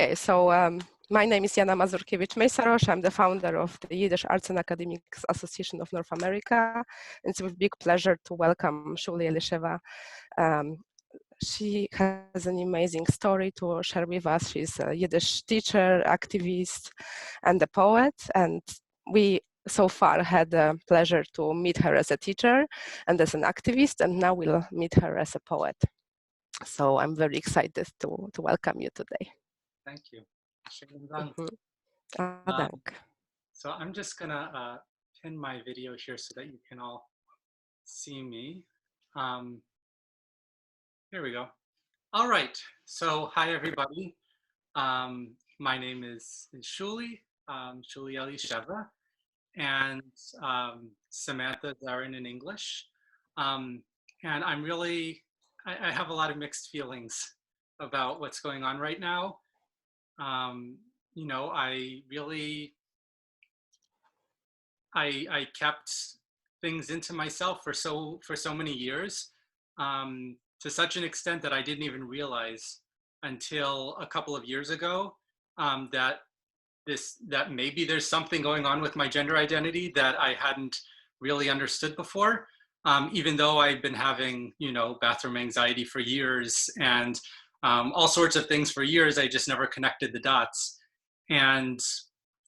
My name is YAAANA Mazurkiewicz-Mejsarosz. I'm the founder of the Yiddish Arts and Academics Association of North America. It's with big pleasure to welcome Shuli Elisheva. She has an amazing story to share with us. She's a Yiddish teacher, activist, and a poet. And we so far had the pleasure to meet her as a teacher and as an activist, and now we'll meet her as a poet. So I'm very excited to welcome you today. Thank you. So I'm just gonna pin my video here so that you can all see me. Here we go. All right, so hi everybody. My name is Shuli, Shuli Elisheva, and Samantha Zerin in English. And I'm really, I have a lot of mixed feelings about what's going on right now. You know, I kept things into myself for so many years, to such an extent that I didn't even realize until a couple of years ago that maybe there's something going on with my gender identity that I hadn't really understood before. Even though I've been having, you know, bathroom anxiety for years and all sorts of things for years, I just never connected the dots. And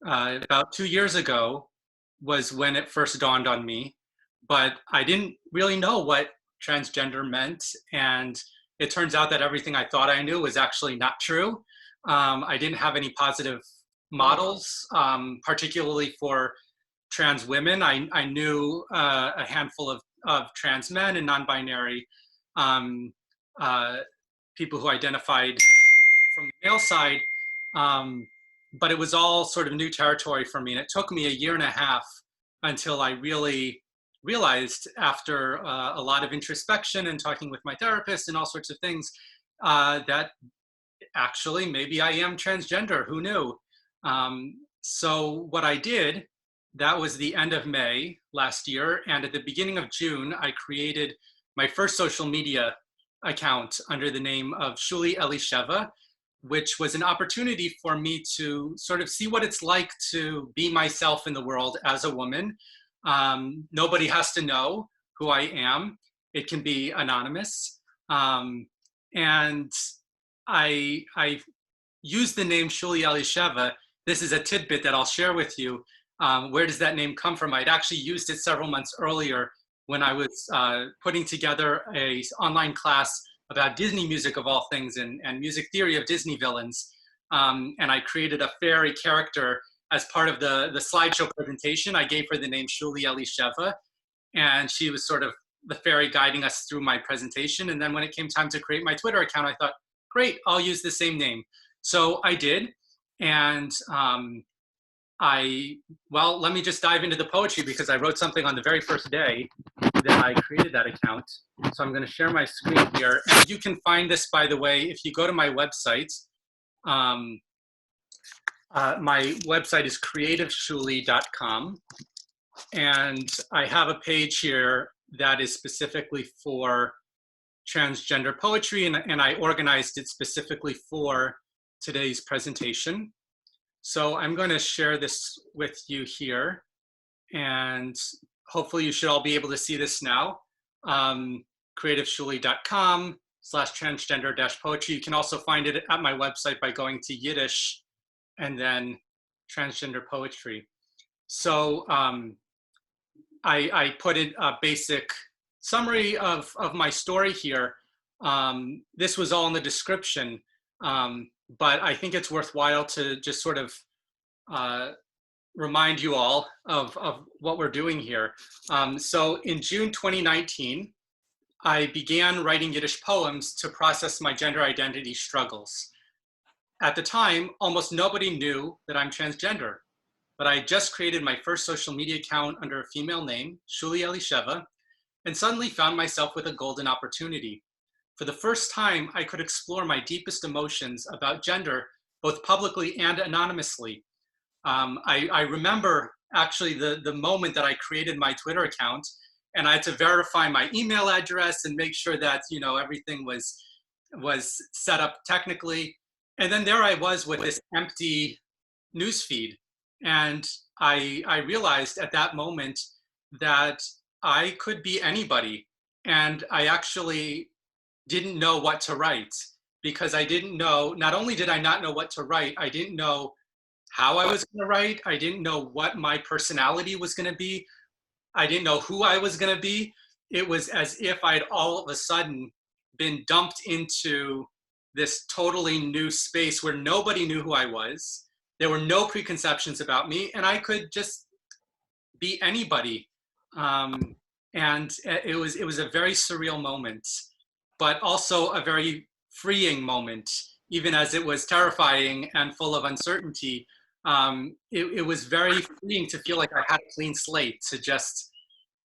about 2 years ago was when it first dawned on me, but I didn't really know what transgender meant. And it turns out that everything I thought I knew was actually not true. I didn't have any positive models, particularly for trans women. I knew a handful of trans men and non-binary people who identified from the male side, but it was all sort of new territory for me. And it took me 1.5 years until I really realized, after a lot of introspection and talking with my therapist and all sorts of things, that actually maybe I am transgender. Who knew? So what I did, that was the end of May last year. And at the beginning of June, I created my first social media account under the name of Shuli Elisheva, which was an opportunity for me to sort of see what it's like to be myself in the world as a woman. Nobody has to know who I am. It can be anonymous. And I used the name Shuli Elisheva. This is a tidbit that I'll share with you. Where does that name come from? I'd actually used it several months earlier when I was putting together an online class about Disney music of all things and music theory of Disney villains. And I created a fairy character as part of the slideshow presentation. I gave her the name Shuli Elisheva, and she was sort of the fairy guiding us through my presentation. And then when it came time to create my Twitter account, I thought, great, I'll use the same name. So I did. And well, let me just dive into the poetry, because I wrote something on the very first day that I created that account. So I'm going to share my screen here. And you can find this, by the way, if you go to my website. My website is creativeshuli.com. And I have a page here that is specifically for transgender poetry, and I organized it specifically for today's presentation. So I'm going to share this with you here, and hopefully you should all be able to see this now. creativeshuli.com/transgender-poetry. You can also find it at my website by going to Yiddish and then transgender poetry. So I put in a basic summary of my story here. This was all in the description, but I think it's worthwhile to just sort of remind you all of what we're doing here. So in June 2019, I began writing Yiddish poems to process my gender identity struggles. At the time, almost nobody knew that I'm transgender, but I had just created my first social media account under a female name, Shuli Elisheva, and suddenly found myself with a golden opportunity. For the first time, I could explore my deepest emotions about gender, both publicly and anonymously. I remember actually the moment that I created my Twitter account, and I had to verify my email address and make sure that, you know, everything was set up technically. And then there I was with this empty news feed. And I realized at that moment that I could be anybody. And I actually didn't know what to write because I didn't know, not only did I not know what to write, I didn't know how I was going to write. I didn't know what my personality was going to be. I didn't know who I was going to be. It was as if I'd all of a sudden been dumped into this totally new space where nobody knew who I was. There were no preconceptions about me, and I could just be anybody. And it was a very surreal moment, but also a very freeing moment, even as it was terrifying and full of uncertainty. It was very freeing to feel like I had a clean slate to just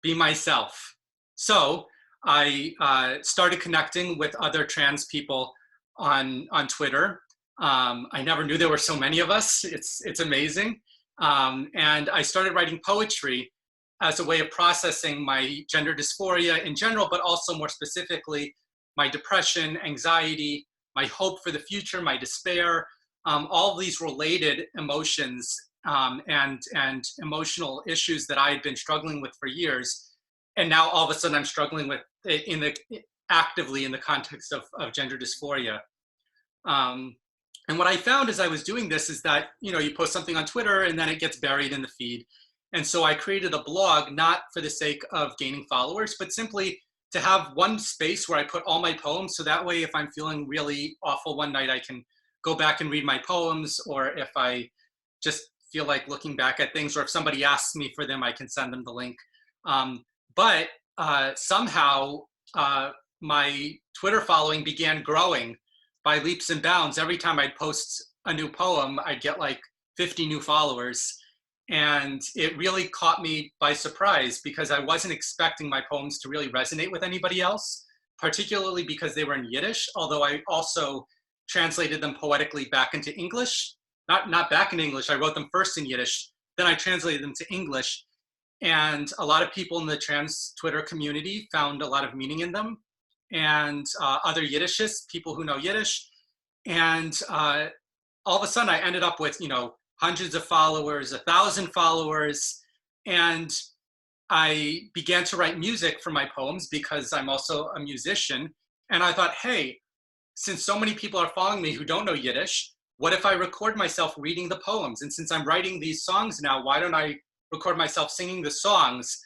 be myself. So I started connecting with other trans people on Twitter. I never knew there were so many of us. It's amazing. And I started writing poetry as a way of processing my gender dysphoria in general, but also more specifically, my depression, anxiety, my hope for the future, my despair, all of these related emotions and emotional issues that I had been struggling with for years. And now all of a sudden I'm struggling with actively in the context of gender dysphoria. And what I found as I was doing this is that, you post something on Twitter and then it gets buried in the feed. And so I created a blog, not for the sake of gaining followers, but simply to have one space where I put all my poems. So that way, if I'm feeling really awful one night, I can go back and read my poems, or if I just feel like looking back at things, or if somebody asks me for them, I can send them the link. But somehow my Twitter following began growing by leaps and bounds. Every time I'd post a new poem, I'd get like 50 new followers. And it really caught me by surprise because I wasn't expecting my poems to really resonate with anybody else, particularly because they were in Yiddish, although I also translated them poetically back into English. Not back in English, I wrote them first in Yiddish, then I translated them to English. And a lot of people in the trans Twitter community found a lot of meaning in them, and other Yiddishists, people who know Yiddish. And all of a sudden I ended up with, hundreds of followers, 1,000 followers. And I began to write music for my poems because I'm also a musician. And I thought, hey, since so many people are following me who don't know Yiddish, what if I record myself reading the poems? And since I'm writing these songs now, why don't I record myself singing the songs?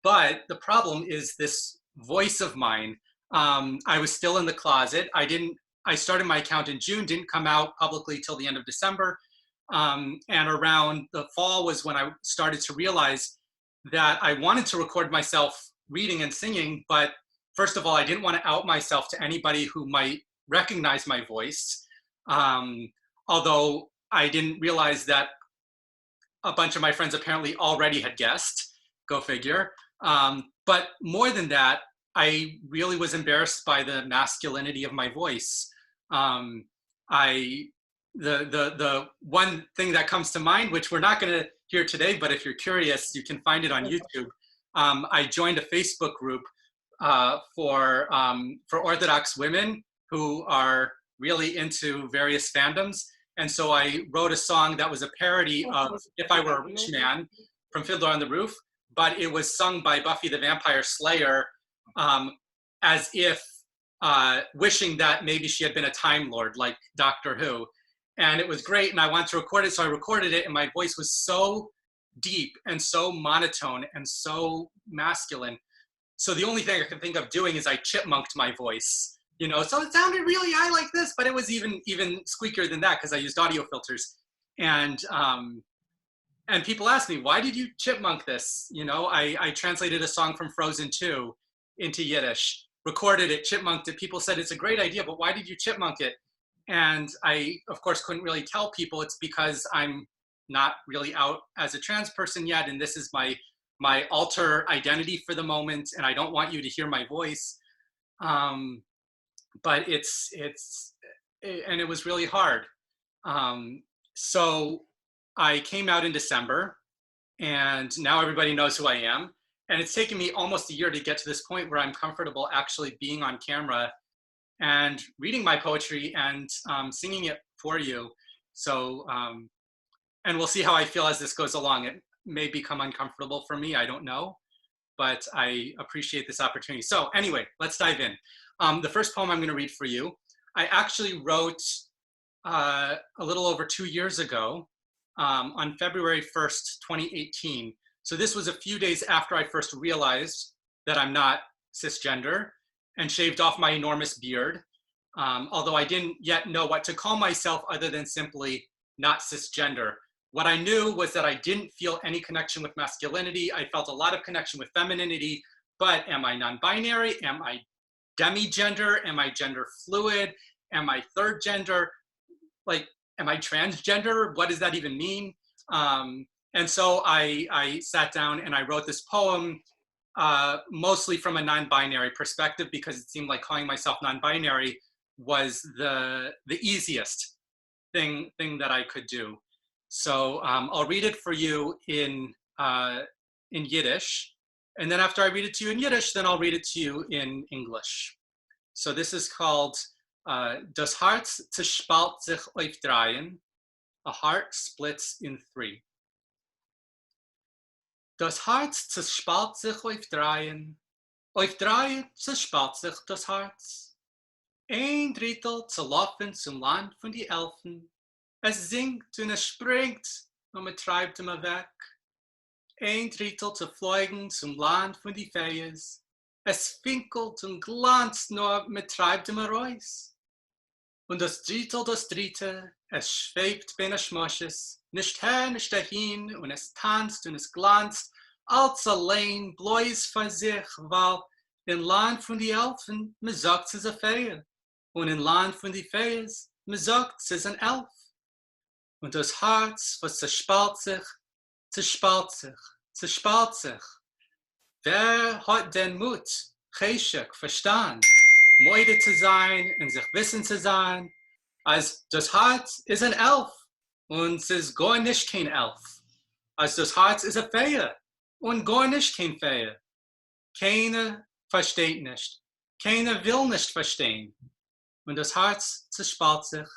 But the problem is this voice of mine. I was still in the closet. I started my account in June, didn't come out publicly till the end of December. And around the fall was when I started to realize that I wanted to record myself reading and singing, but first of all, I didn't want to out myself to anybody who might recognize my voice. Although I didn't realize that a bunch of my friends apparently already had guessed, go figure. But more than that, I really was embarrassed by the masculinity of my voice. The one thing that comes to mind, which we're not going to hear today, but if you're curious, you can find it on YouTube. I joined a Facebook group for Orthodox women who are really into various fandoms. And so I wrote a song that was a parody of If I Were a Rich Man from Fiddler on the Roof, but it was sung by Buffy the Vampire Slayer as if wishing that maybe she had been a Time Lord like Doctor Who. And it was great, and I wanted to record it, so I recorded it, and my voice was so deep and so monotone and so masculine. So the only thing I could think of doing is I chipmunked my voice, so it sounded really high like this, but it was even squeakier than that because I used audio filters. And people asked me, why did you chipmunk this? I translated a song from Frozen 2 into Yiddish, recorded it, chipmunked it. People said, it's a great idea, but why did you chipmunk it? And I, of course, couldn't really tell people it's because I'm not really out as a trans person yet, and this is my alter identity for the moment, and I don't want you to hear my voice. But it was really hard. So I came out in December, and now everybody knows who I am. And it's taken me almost a year to get to this point where I'm comfortable actually being on camera and reading my poetry and singing it for you. So, and we'll see how I feel as this goes along. It may become uncomfortable for me, I don't know, but I appreciate this opportunity. So anyway, let's dive in. The first poem I'm gonna read for you, I actually wrote a little over 2 years ago on February 1st, 2018. So this was a few days after I first realized that I'm not cisgender and shaved off my enormous beard, although I didn't yet know what to call myself other than simply not cisgender. What I knew was that I didn't feel any connection with masculinity. I felt a lot of connection with femininity, but am I non-binary? Am I demigender? Am I gender fluid? Am I third gender? Like, am I transgender? What does that even mean? And so I sat down and I wrote this poem, mostly from a non-binary perspective, because it seemed like calling myself non-binary was the easiest thing that I could do. So I'll read it for you in Yiddish. And then after I read it to you in Yiddish, then I'll read it to you in English. So this is called Das Herz zerspalt sich auf dreien. A heart splits in three. Das Herz zerspalt sich auf dreien. Auf dreien zerspalt sich das Herz. Ein Drittel zu laufen zum Land von die Elfen. Es singt und es springt und man treibt immer weg. Ein Drittel zu fliegen zum Land von die Feies. Es finkelt und glanzt, nur man treibt immer raus. Und das Dritte, es schwebt bei einer Schmosches, nicht her, nicht dahin, und es tanzt und es glanzt, als allein, bloß für sich, weil in Land von die Elfen, man sagt, es ist eine Fee. Und in Land von die Fees, man sagt, es ist ein Elf. Und das Herz, was zerspalt sich, zerspalt sich, zerspalt sich. Wer hat den Mut, Cheshek, Verstand, Moide zu sein und sich Wissen zu sein, als das Herz ist ein Elf und es ist gar nicht kein Elf. Als das Herz ist eine Fee und gar nicht kein Fee. Keiner versteht nicht. Keiner will nicht verstehen. Und das Herz zerspalt sich.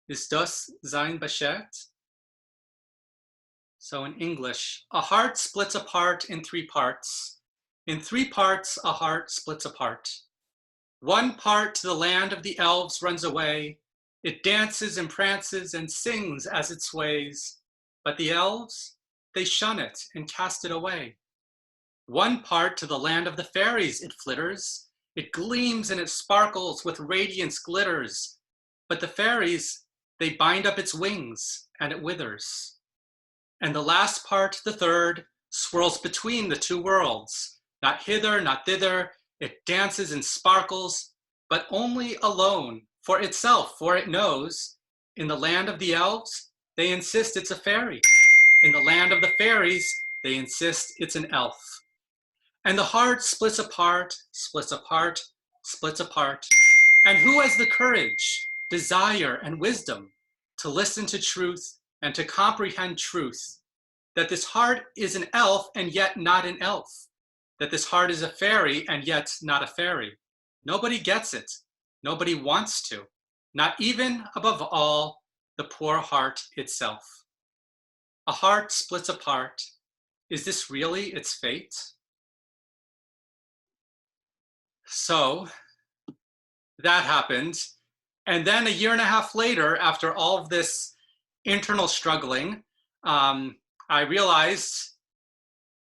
Ist das sein beschert? So in English, a heart splits apart in three parts. In three parts, a heart splits apart. One part to the land of the elves runs away. It dances and prances and sings as it sways. But the elves, they shun it and cast it away. One part to the land of the fairies it flitters. It gleams and it sparkles with radiance glitters. But the fairies, they bind up its wings and it withers. And the last part, the third, swirls between the two worlds. Not hither, not thither. It dances and sparkles, but only alone, for itself, for it knows. In the land of the elves, they insist it's a fairy. In the land of the fairies, they insist it's an elf. And the heart splits apart, splits apart, splits apart. And who has the courage, desire, and wisdom to listen to truth and to comprehend truth, that this heart is an elf and yet not an elf, that this heart is a fairy and yet not a fairy? Nobody gets it. Nobody wants to. Not even, above all, the poor heart itself. A heart splits apart. Is this really its fate? So that happened. And then a year and a half later, after all of this internal struggling, I realized,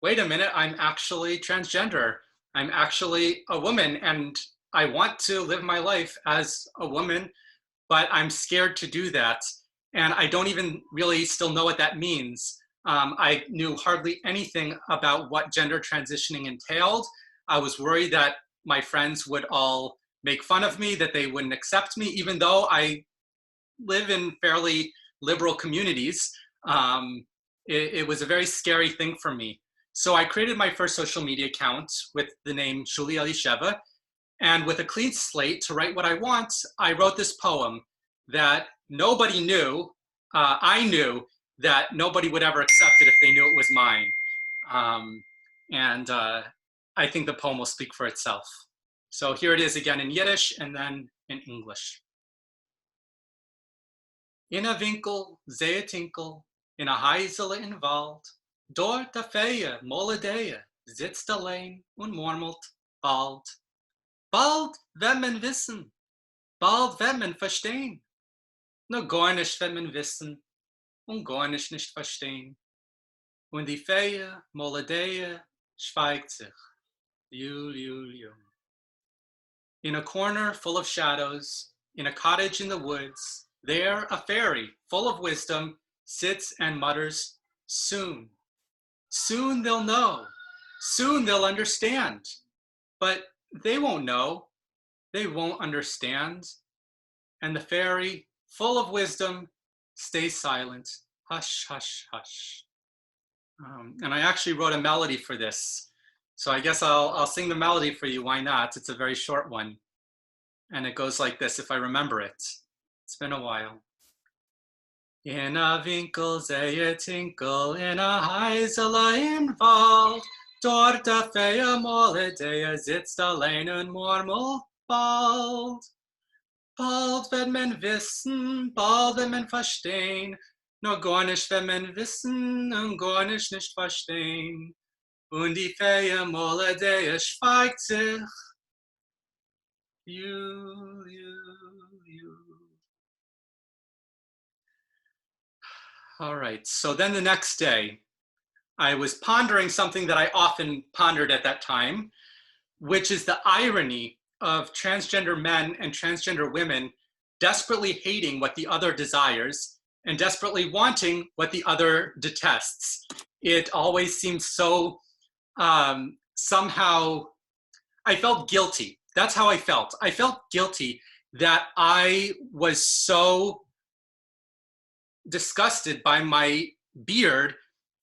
wait a minute, I'm actually transgender. I'm actually a woman and I want to live my life as a woman, but I'm scared to do that. And I don't even really still know what that means. I knew hardly anything about what gender transitioning entailed. I was worried that my friends would all make fun of me, that they wouldn't accept me, even though I live in fairly liberal communities. It was a very scary thing for me. So I created my first social media account with the name Shuli Elisheva, and with a clean slate to write what I want, I wrote this poem that nobody knew. I knew that nobody would ever accept it if they knew it was mine. I think the poem will speak for itself. So here it is again in Yiddish and then in English. In a winkel, zee tinkel, in a heisele in Wald, dort a feye, moledeye, sitzt allein und murmelt, bald. Bald wird man wissen, bald wird man verstehen. Nur gar nicht wird man wissen und gar nicht verstehen. Und die feye, moledeye, schweigt sich. Jul, jul, jul. In a corner full of shadows, in a cottage in the woods, there a fairy full of wisdom sits and mutters, soon. Soon they'll know. Soon they'll understand. But they won't know. They won't understand. And the fairy, full of wisdom, stays silent. Hush, hush, hush. And I actually wrote a melody for this. So I guess I'll sing the melody for you. Why not? It's a very short one. And it goes like this, if I remember it. It's been a while. In a winkel zee tinkel, in a heisele in Wald, dort a feye moledeye sitzt allein und murmelt, bald. Bald wird man wissen, bald wird man verstehen, nur gar nicht wird man wissen und gar nicht verstehen. Und die feye moledeye schweigt sich. You. All right, so then the next day, I was pondering something that I often pondered at that time, which is the irony of transgender men and transgender women desperately hating what the other desires and desperately wanting what the other detests. It always seems so somehow, I felt guilty. That's how I felt. I felt guilty that I was so disgusted by my beard.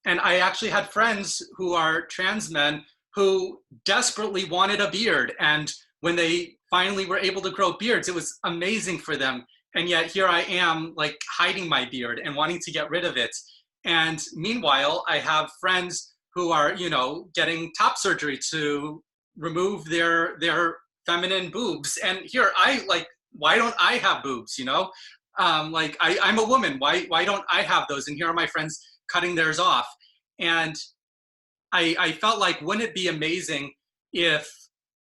And I actually had friends who are trans men who desperately wanted a beard. And when they finally were able to grow beards, it was amazing for them. And yet here I am, like, hiding my beard and wanting to get rid of it. And meanwhile, I have friends who are, you know, getting top surgery to remove their feminine boobs. And here why don't I have boobs, you know? Like I'm a woman, why don't I have those? And here are my friends cutting theirs off. And I felt like, wouldn't it be amazing if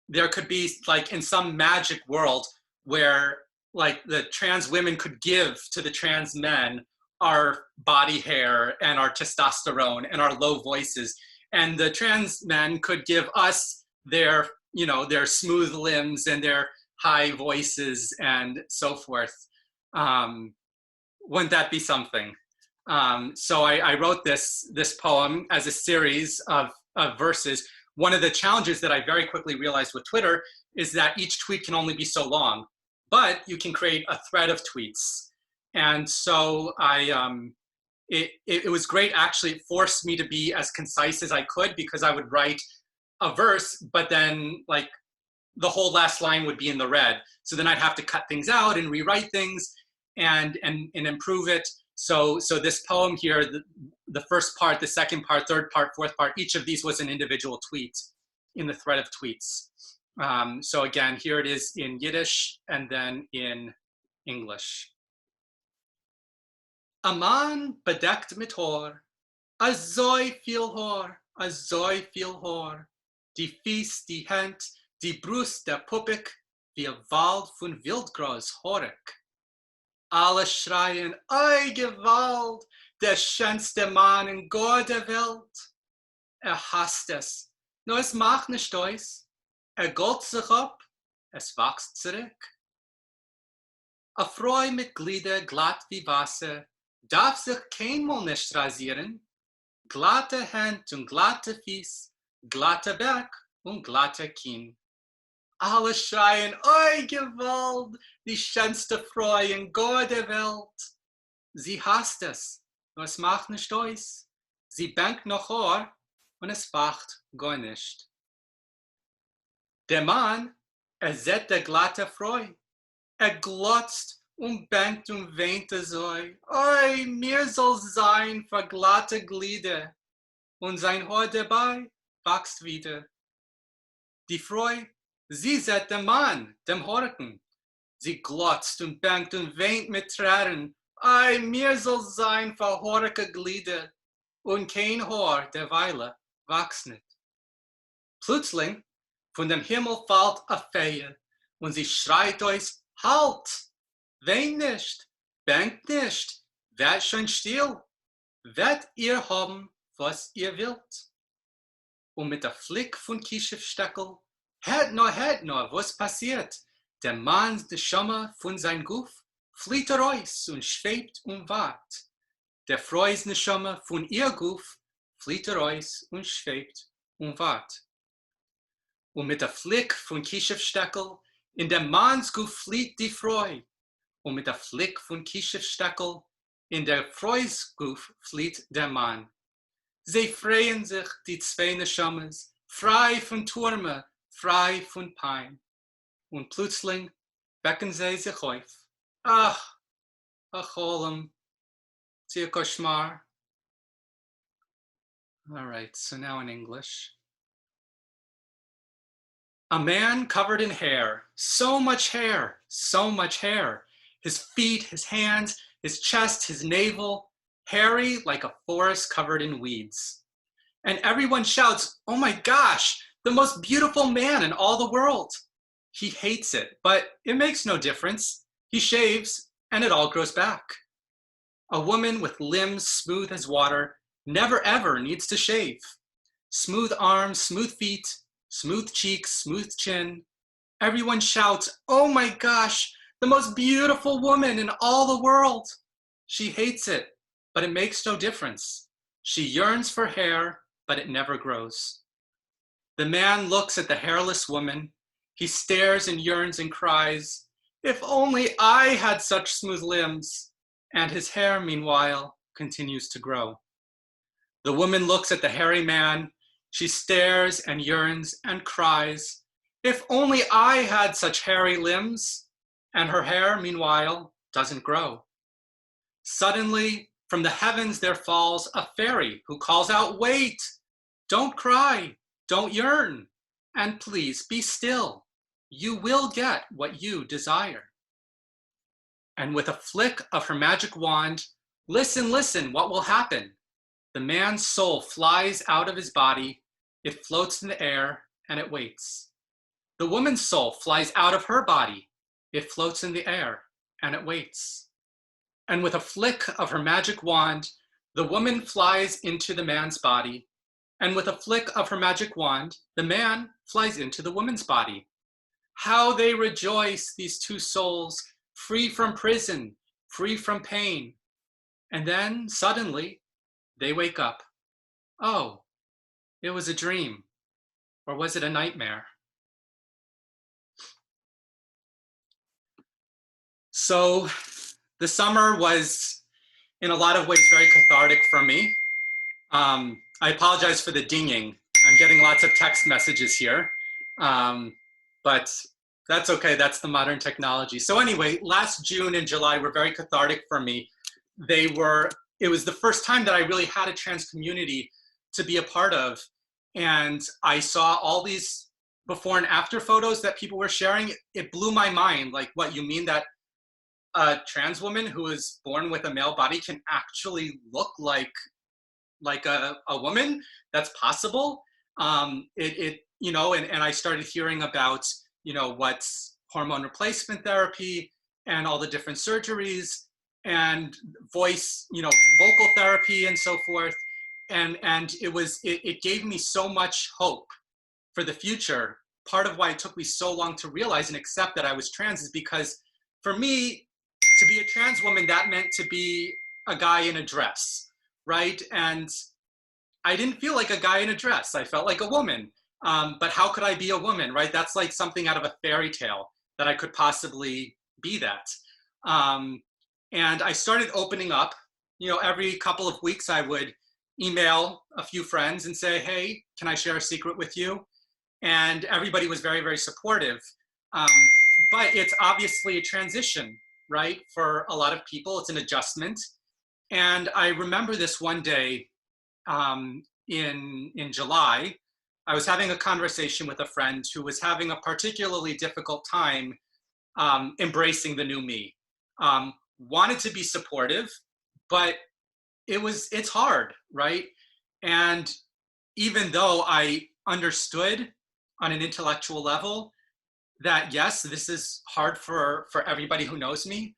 there could be, like, in some magic world where, like, the trans women could give to the trans men our body hair and our testosterone and our low voices, and the trans men could give us their, you know, their smooth limbs and their high voices and so forth. Wouldn't that be something? So I wrote this poem as a series of verses. One of the challenges that I very quickly realized with Twitter is that each tweet can only be so long, but you can create a thread of tweets. And so it was great. Actually, it forced me to be as concise as I could, because I would write a verse, but then, like, the whole last line would be in the red. So then I'd have to cut things out and rewrite things and improve it. So this poem here, the first part, the second part, third part, fourth part, each of these was an individual tweet in the thread of tweets. So again, here it is in Yiddish and then in English. A man bedeckt mit Haar, azoi viel Haar, die Fies, die Hand, die Brust, der Puppig, wie ein Wald von Wildgras horig. Alle schreien, oi Gewalt, der schönste Mann in gar der Welt. Hasst es, nur es macht nicht aus. Gott sich ab, es wächst zurück. A Frau mit Glieder glatt wie Wasser, darf sich keinmal nicht rasieren. Glatte Hand und glatte Fies, glatte Berg und glatte Kinn. Alle schreien, oi Gewalt, die schönste Frau in gar der Welt. Sie hasst es, nur es macht nicht aus. Sie bangt noch Haar und es wacht gar nicht. Der Mann, sieht der glatte Frau. Glotzt und bangt und weint so. Oi, mir soll sein für glatte Glieder. Und sein Haar dabei wächst wieder. Die Frau Sie sieht dem Mann, dem Horken. Sie glotzt und bangt und weint mit Tränen. Ei, mir soll sein verhorke Glieder und kein Haar derweile wachs nicht. Plötzlich von dem Himmel fällt a Fee und sie schreit euch, halt, weint nicht, bangt nicht, werd schon still, werd ihr haben, was ihr wollt. Und mit der Flick von Kischefsteckel, hätt nur, was passiert? Der Mann, der Schommer von sein Guff, flieht raus und schwebt und wart. Der Freusne Schommer von ihr Guff, flieht raus und schwebt und wart. Und mit der Flick von Kischefsteckel, in der Manns Guff flieht die Freu. Und mit der Flick von Kischefsteckel, in der Freus Guff flieht der Mann. Sie freuen sich, die zwei Neshammes, frei von Turme, frei von Pein. Und plötzlich wecken sie sich auf. Ach, ach, Olam, sie Koshmar. All right, so now in English. A man covered in hair, so much hair, so much hair. His feet, his hands, his chest, his navel, hairy like a forest covered in weeds. And everyone shouts, oh my gosh, the most beautiful man in all the world. He hates it, but it makes no difference. He shaves and it all grows back. A woman with limbs smooth as water never ever needs to shave. Smooth arms, smooth feet, smooth cheeks, smooth chin. Everyone shouts, oh my gosh, the most beautiful woman in all the world. She hates it, but it makes no difference. She yearns for hair, but it never grows. The man looks at the hairless woman. He stares and yearns and cries, if only I had such smooth limbs. And his hair, meanwhile, continues to grow. The woman looks at the hairy man. She stares and yearns and cries, if only I had such hairy limbs. And her hair, meanwhile, doesn't grow. Suddenly, from the heavens there falls a fairy who calls out, wait, don't cry, don't yearn, and please be still. You will get what you desire. And with a flick of her magic wand, listen, listen, what will happen? The man's soul flies out of his body, it floats in the air, and it waits. The woman's soul flies out of her body, it floats in the air, and it waits. And with a flick of her magic wand, the woman flies into the man's body, and with a flick of her magic wand, the man flies into the woman's body. How they rejoice, these two souls, free from prison, free from pain. And then suddenly they wake up. Oh, it was a dream, or was it a nightmare? So the summer was, in a lot of ways, very cathartic for me. I apologize for the dinging. I'm getting lots of text messages here, but that's okay. That's the modern technology. So anyway, last June and July were very cathartic for me. It was the first time that I really had a trans community to be a part of. And I saw all these before and after photos that people were sharing. It blew my mind. Like, what, you mean that a trans woman who is born with a male body can actually look like a woman? That's possible. You know, and I started hearing about, you know, what's hormone replacement therapy and all the different surgeries and voice, you know, vocal therapy and so forth. And it gave me so much hope for the future. Part of why it took me so long to realize and accept that I was trans is because for me, to be a trans woman, that meant to be a guy in a dress, right? And I didn't feel like a guy in a dress. I felt like a woman. But how could I be a woman, right? That's like something out of a fairy tale that I could possibly be that. And I started opening up. You know, every couple of weeks I would email a few friends and say, hey, can I share a secret with you? And everybody was very, very supportive. But it's obviously a transition, right? For a lot of people, it's an adjustment. And I remember this one day in July, I was having a conversation with a friend who was having a particularly difficult time embracing the new me. Wanted to be supportive, but it's hard, right? And even though I understood on an intellectual level that yes, this is hard for everybody who knows me,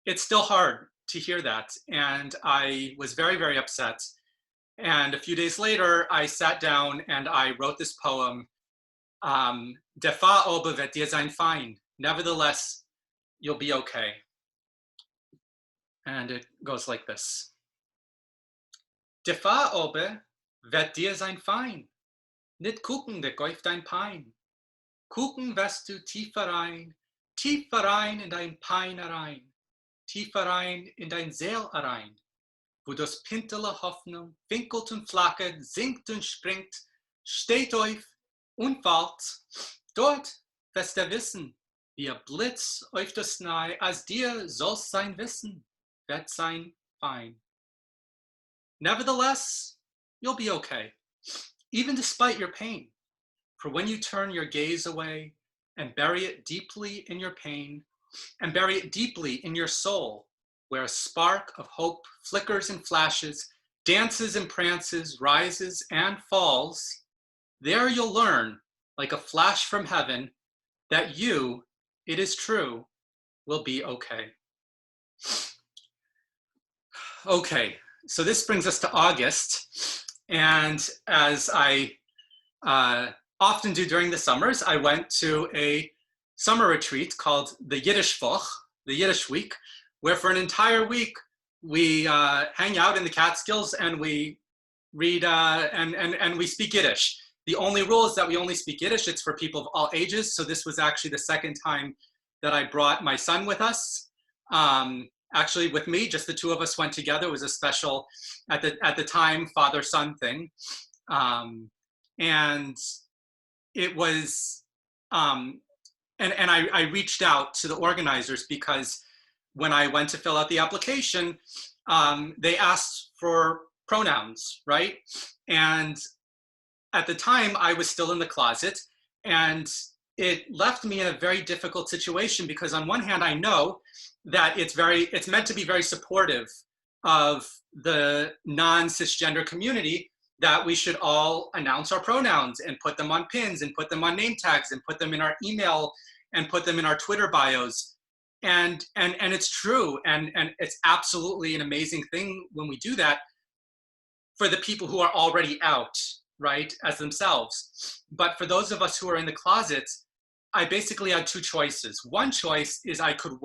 it's still hard to hear that. And I was very, very upset. And a few days later, I sat down and I wrote this poem, Defa obe vet dir sein fein. Nevertheless, you'll be okay. And it goes like this. Defa obe vet dir sein fein. Nit gucken de geuf dein Pein. Gucken wirst du tiefer rein in dein Pein herein, tiefer rein in dein Seel herein, wo das pintele Hoffnung winkelt und flackert, sinkt und springt, steht auf und fällt. Dort wirst du wissen, wie ein Blitz auf das nahe, als dir soll's sein Wissen, wird sein fein. Nevertheless, you'll be okay, even despite your pain. For when you turn your gaze away and bury it deeply in your pain, and bury it deeply in your soul, where a spark of hope flickers and flashes, dances and prances, rises and falls, there you'll learn, like a flash from heaven, that you, it is true, will be okay. Okay, so this brings us to August, and as I often do during the summers, I went to a summer retreat called the Yiddish Woche, the Yiddish Week, where for an entire week we hang out in the Catskills and we read and we speak Yiddish. The only rule is that we only speak Yiddish. It's for people of all ages. So this was actually the second time that I brought my son with us. Actually, with me, just the two of us went together. It was a special, at the time, father-son thing, and it was. And I reached out to the organizers because when I went to fill out the application, they asked for pronouns, right? And at the time, I was still in the closet, and it left me in a very difficult situation because on one hand, I know that it's meant to be very supportive of the non-cisgender community, that we should all announce our pronouns and put them on pins and put them on name tags and put them in our email and put them in our Twitter bios. And it's true. And it's absolutely an amazing thing when we do that for the people who are already out, right, as themselves. But for those of us who are in the closet, I basically had two choices. One choice is I could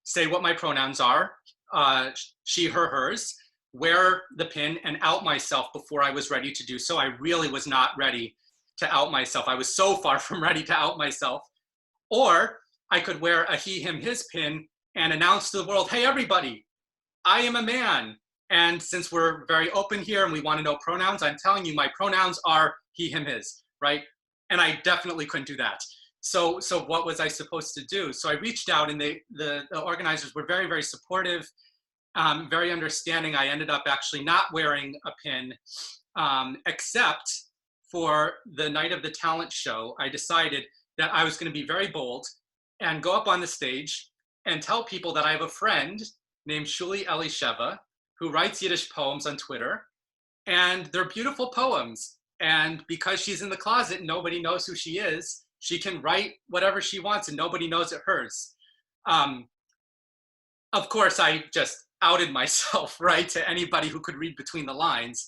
say what my pronouns are, she, her, hers, wear the pin and out myself before I was ready to do so. I really was not ready to out myself. I was so far from ready to out myself. Or I could wear a he, him, his pin and announce to the world, hey, everybody, I am a man. And since we're very open here and we want to know pronouns, I'm telling you, my pronouns are he, him, his, right? And I definitely couldn't do that. So what was I supposed to do? So I reached out and the organizers were very, very supportive, very understanding. I ended up actually not wearing a pin, except for the night of the talent show. I decided that I was going to be very bold and go up on the stage and tell people that I have a friend named Shuli Elisheva who writes Yiddish poems on Twitter, and they're beautiful poems. And because she's in the closet, nobody knows who she is. She can write whatever she wants and nobody knows it's hers. Of course, I just outed myself, right, to anybody who could read between the lines.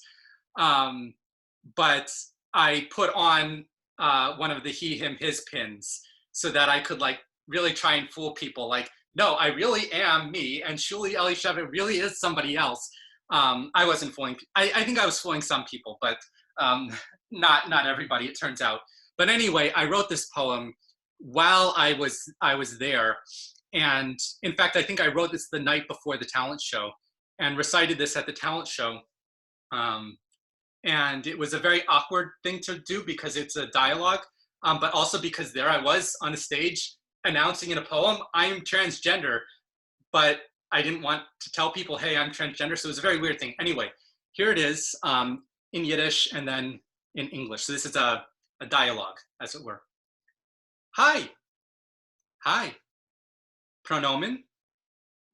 But I put on one of the he, him, his pins so that I could like really try and fool people. Like, no, I really am me, and Shuli Elisheva really is somebody else. I wasn't fooling. I think I was fooling some people, but not everybody, it turns out. But anyway, I wrote this poem while I was there. And in fact, I think I wrote this the night before the talent show and recited this at the talent show. And it was a very awkward thing to do because it's a dialogue, but also because there I was on a stage announcing in a poem, I'm transgender, but I didn't want to tell people, hey, I'm transgender. So it was a very weird thing. Anyway, here it is in Yiddish and then in English. So this is a dialogue, as it were. Hi. Hi. Pronomen.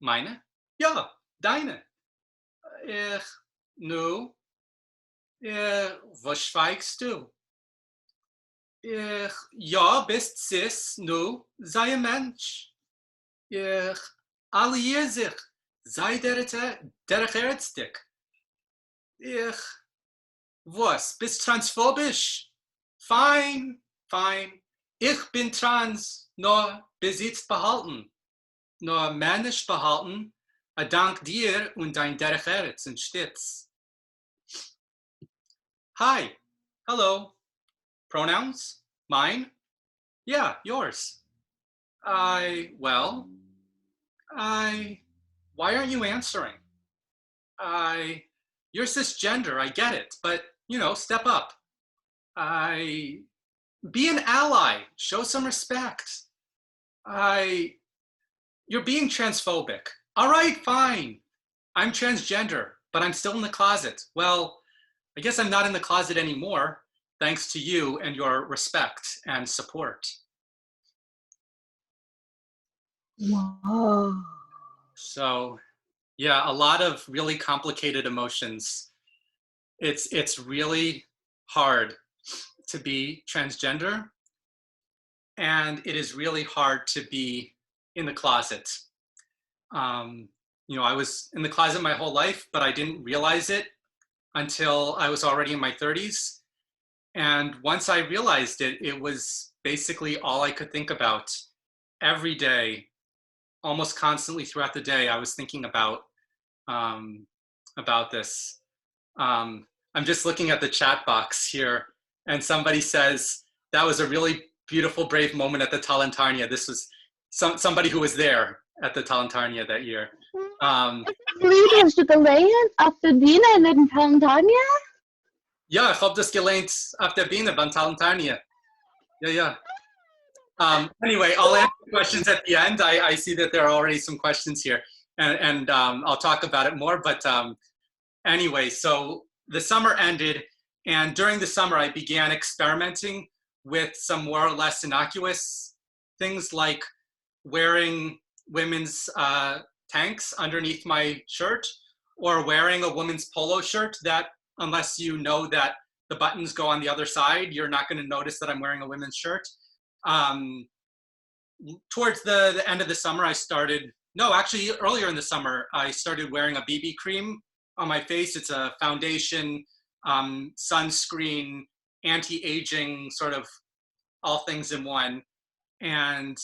Meine. Ja, deine. Ich. Nu. Was schweigst du? Ich. Ja, bist cis. Nu. Sei ein Mensch. Ich. Alliier sich. Sei der Herzdick. Ich. Was? Bist transphobisch? Fein, fein. Ich bin trans, nur Besitz behalten, nur männisch behalten, dank dir und dein Derech Eretz und Stitz. Hi, hello. Pronouns? Mine? Yeah, yours. Well, why aren't you answering? You're cisgender, I get it, but, you know, step up. Be an ally, show some respect. You're being transphobic. All right, fine. I'm transgender, but I'm still in the closet. Well, I guess I'm not in the closet anymore, thanks to you and your respect and support. Wow. So, yeah, a lot of really complicated emotions. It's really hard to be transgender, and it is really hard to be in the closet. You know, I was in the closet my whole life, but I didn't realize it until I was already in my 30s. And once I realized it, it was basically all I could think about every day, almost constantly throughout the day. I was thinking about this. I'm just looking at the chat box here, and somebody says, that was a really beautiful, brave moment at the Talantarnia. This was somebody who was there at the Talantarnia that year. Lied hast du gelernt auf der Bühne in der Talantarnia? Ja, ich habe das gelernt auf der Bühne beim Talantarnia. Yeah. Anyway, I'll answer questions at the end. I see that there are already some questions here, and I'll talk about it more. But anyway, so the summer ended, and during the summer, I began experimenting with some more or less innocuous things like wearing women's tanks underneath my shirt, or wearing a woman's polo shirt that, unless you know that the buttons go on the other side, you're not going to notice that I'm wearing a women's shirt. Towards the end of the summer, actually earlier in the summer, I started wearing a BB cream on my face. It's a foundation, sunscreen, anti-aging, sort of all things in one. And,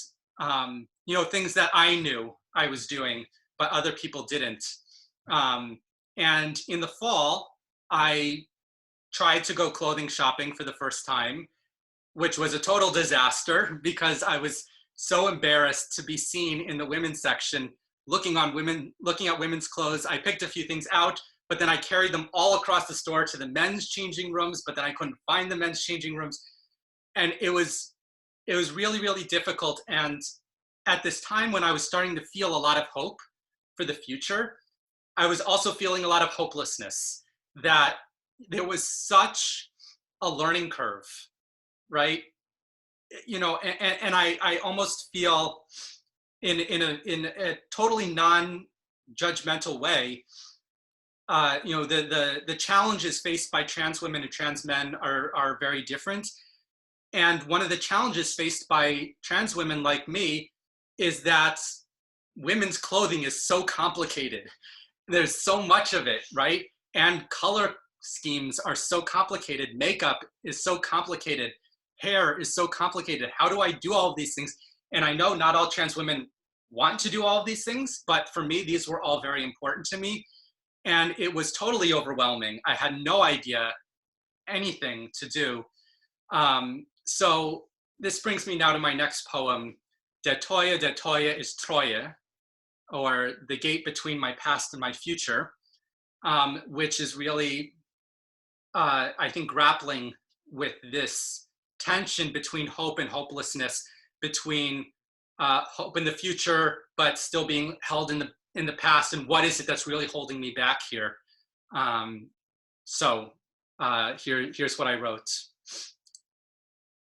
you know, things that I knew I was doing, but other people didn't. And in the fall, I tried to go clothing shopping for the first time, which was a total disaster because I was so embarrassed to be seen in the women's section looking at women's clothes. I picked a few things out, but then I carried them all across the store to the men's changing rooms, but then I couldn't find the men's changing rooms. And it was really, really difficult. And at this time when I was starting to feel a lot of hope for the future, I was also feeling a lot of hopelessness, that there was such a learning curve, right? You know, and I almost feel in a totally non-judgmental way, you know, the challenges faced by trans women and trans men are very different. And one of the challenges faced by trans women like me is that women's clothing is so complicated. There's so much of it, right? And color schemes are so complicated. Makeup is so complicated. Hair is so complicated. How do I do all of these things? And I know not all trans women want to do all of these things, but for me, these were all very important to me. And it was totally overwhelming. I had no idea anything to do. So this brings me now to my next poem, Der Toya is Troje, or The Gate Between My Past and My Future, which is really, I think, grappling with this tension between hope and hopelessness, between hope in the future, but still being held in the past, and what is it that's really holding me back here? So Here's what I wrote.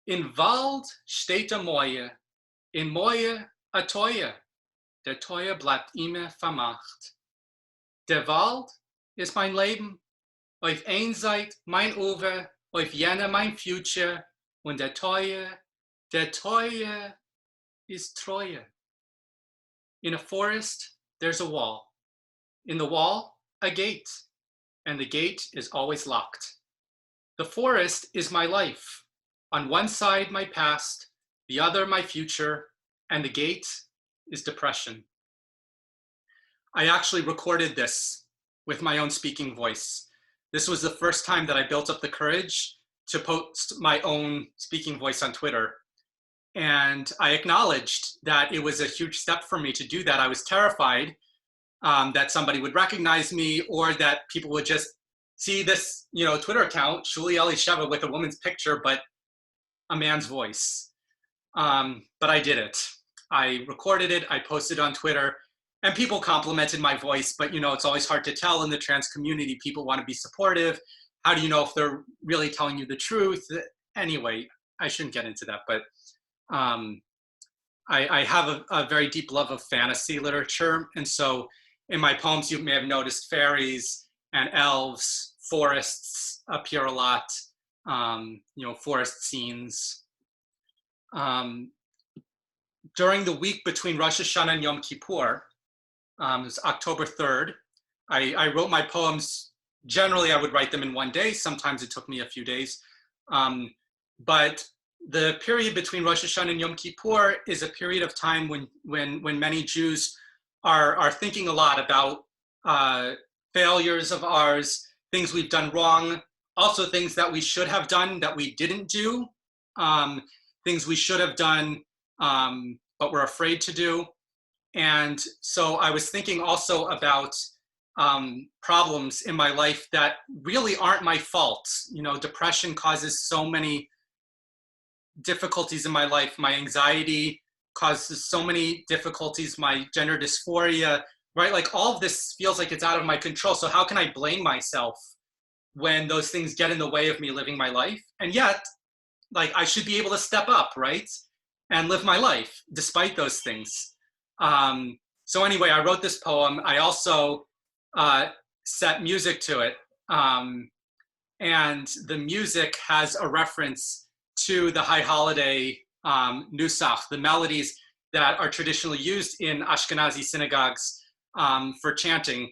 In Wald steht a Moje, in Moje a Toje. Der Toje bleibt immer vermacht. Der Wald ist mein Leben, auf ein Seite mein Uwe, auf jene mein Future, und der Toje is Treue. In a forest, there's a wall. In the wall, a gate, and the gate is always locked. The forest is my life. On one side, my past, the other, my future, and the gate is depression. I actually recorded this with my own speaking voice. This was the first time that I built up the courage to post my own speaking voice on Twitter. And I acknowledged that it was a huge step for me to do that. I was terrified that somebody would recognize me, or that people would just see this, Twitter account, Shuli Elisheva, with a woman's picture, but a man's voice. But I did it. I recorded it, I posted on Twitter, and people complimented my voice, but it's always hard to tell in the trans community. People want to be supportive. How do you know if they're really telling you the truth? Anyway, I shouldn't get into that, but I have a very deep love of fantasy literature. And so in my poems, you may have noticed fairies and elves, forests appear a lot, forest scenes. During the week between Rosh Hashanah and Yom Kippur, it was October 3rd, I wrote my poems. Generally, I would write them in one day. Sometimes it took me a few days. But the period between Rosh Hashanah and Yom Kippur is a period of time when many Jews are thinking a lot about failures of ours, things we've done wrong, also things that we should have done that we didn't do, things we should have done but we're afraid to do. And so I was thinking also about problems in my life that really aren't my fault. Depression causes so many difficulties in my life. My anxiety causes so many difficulties, my gender dysphoria, right? Like all of this feels like it's out of my control. So how can I blame myself when those things get in the way of me living my life? And yet, like, I should be able to step up, right? And live my life despite those things. So anyway, I wrote this poem. I also set music to it. And the music has a reference to the High Holiday nusach, the melodies that are traditionally used in Ashkenazi synagogues for chanting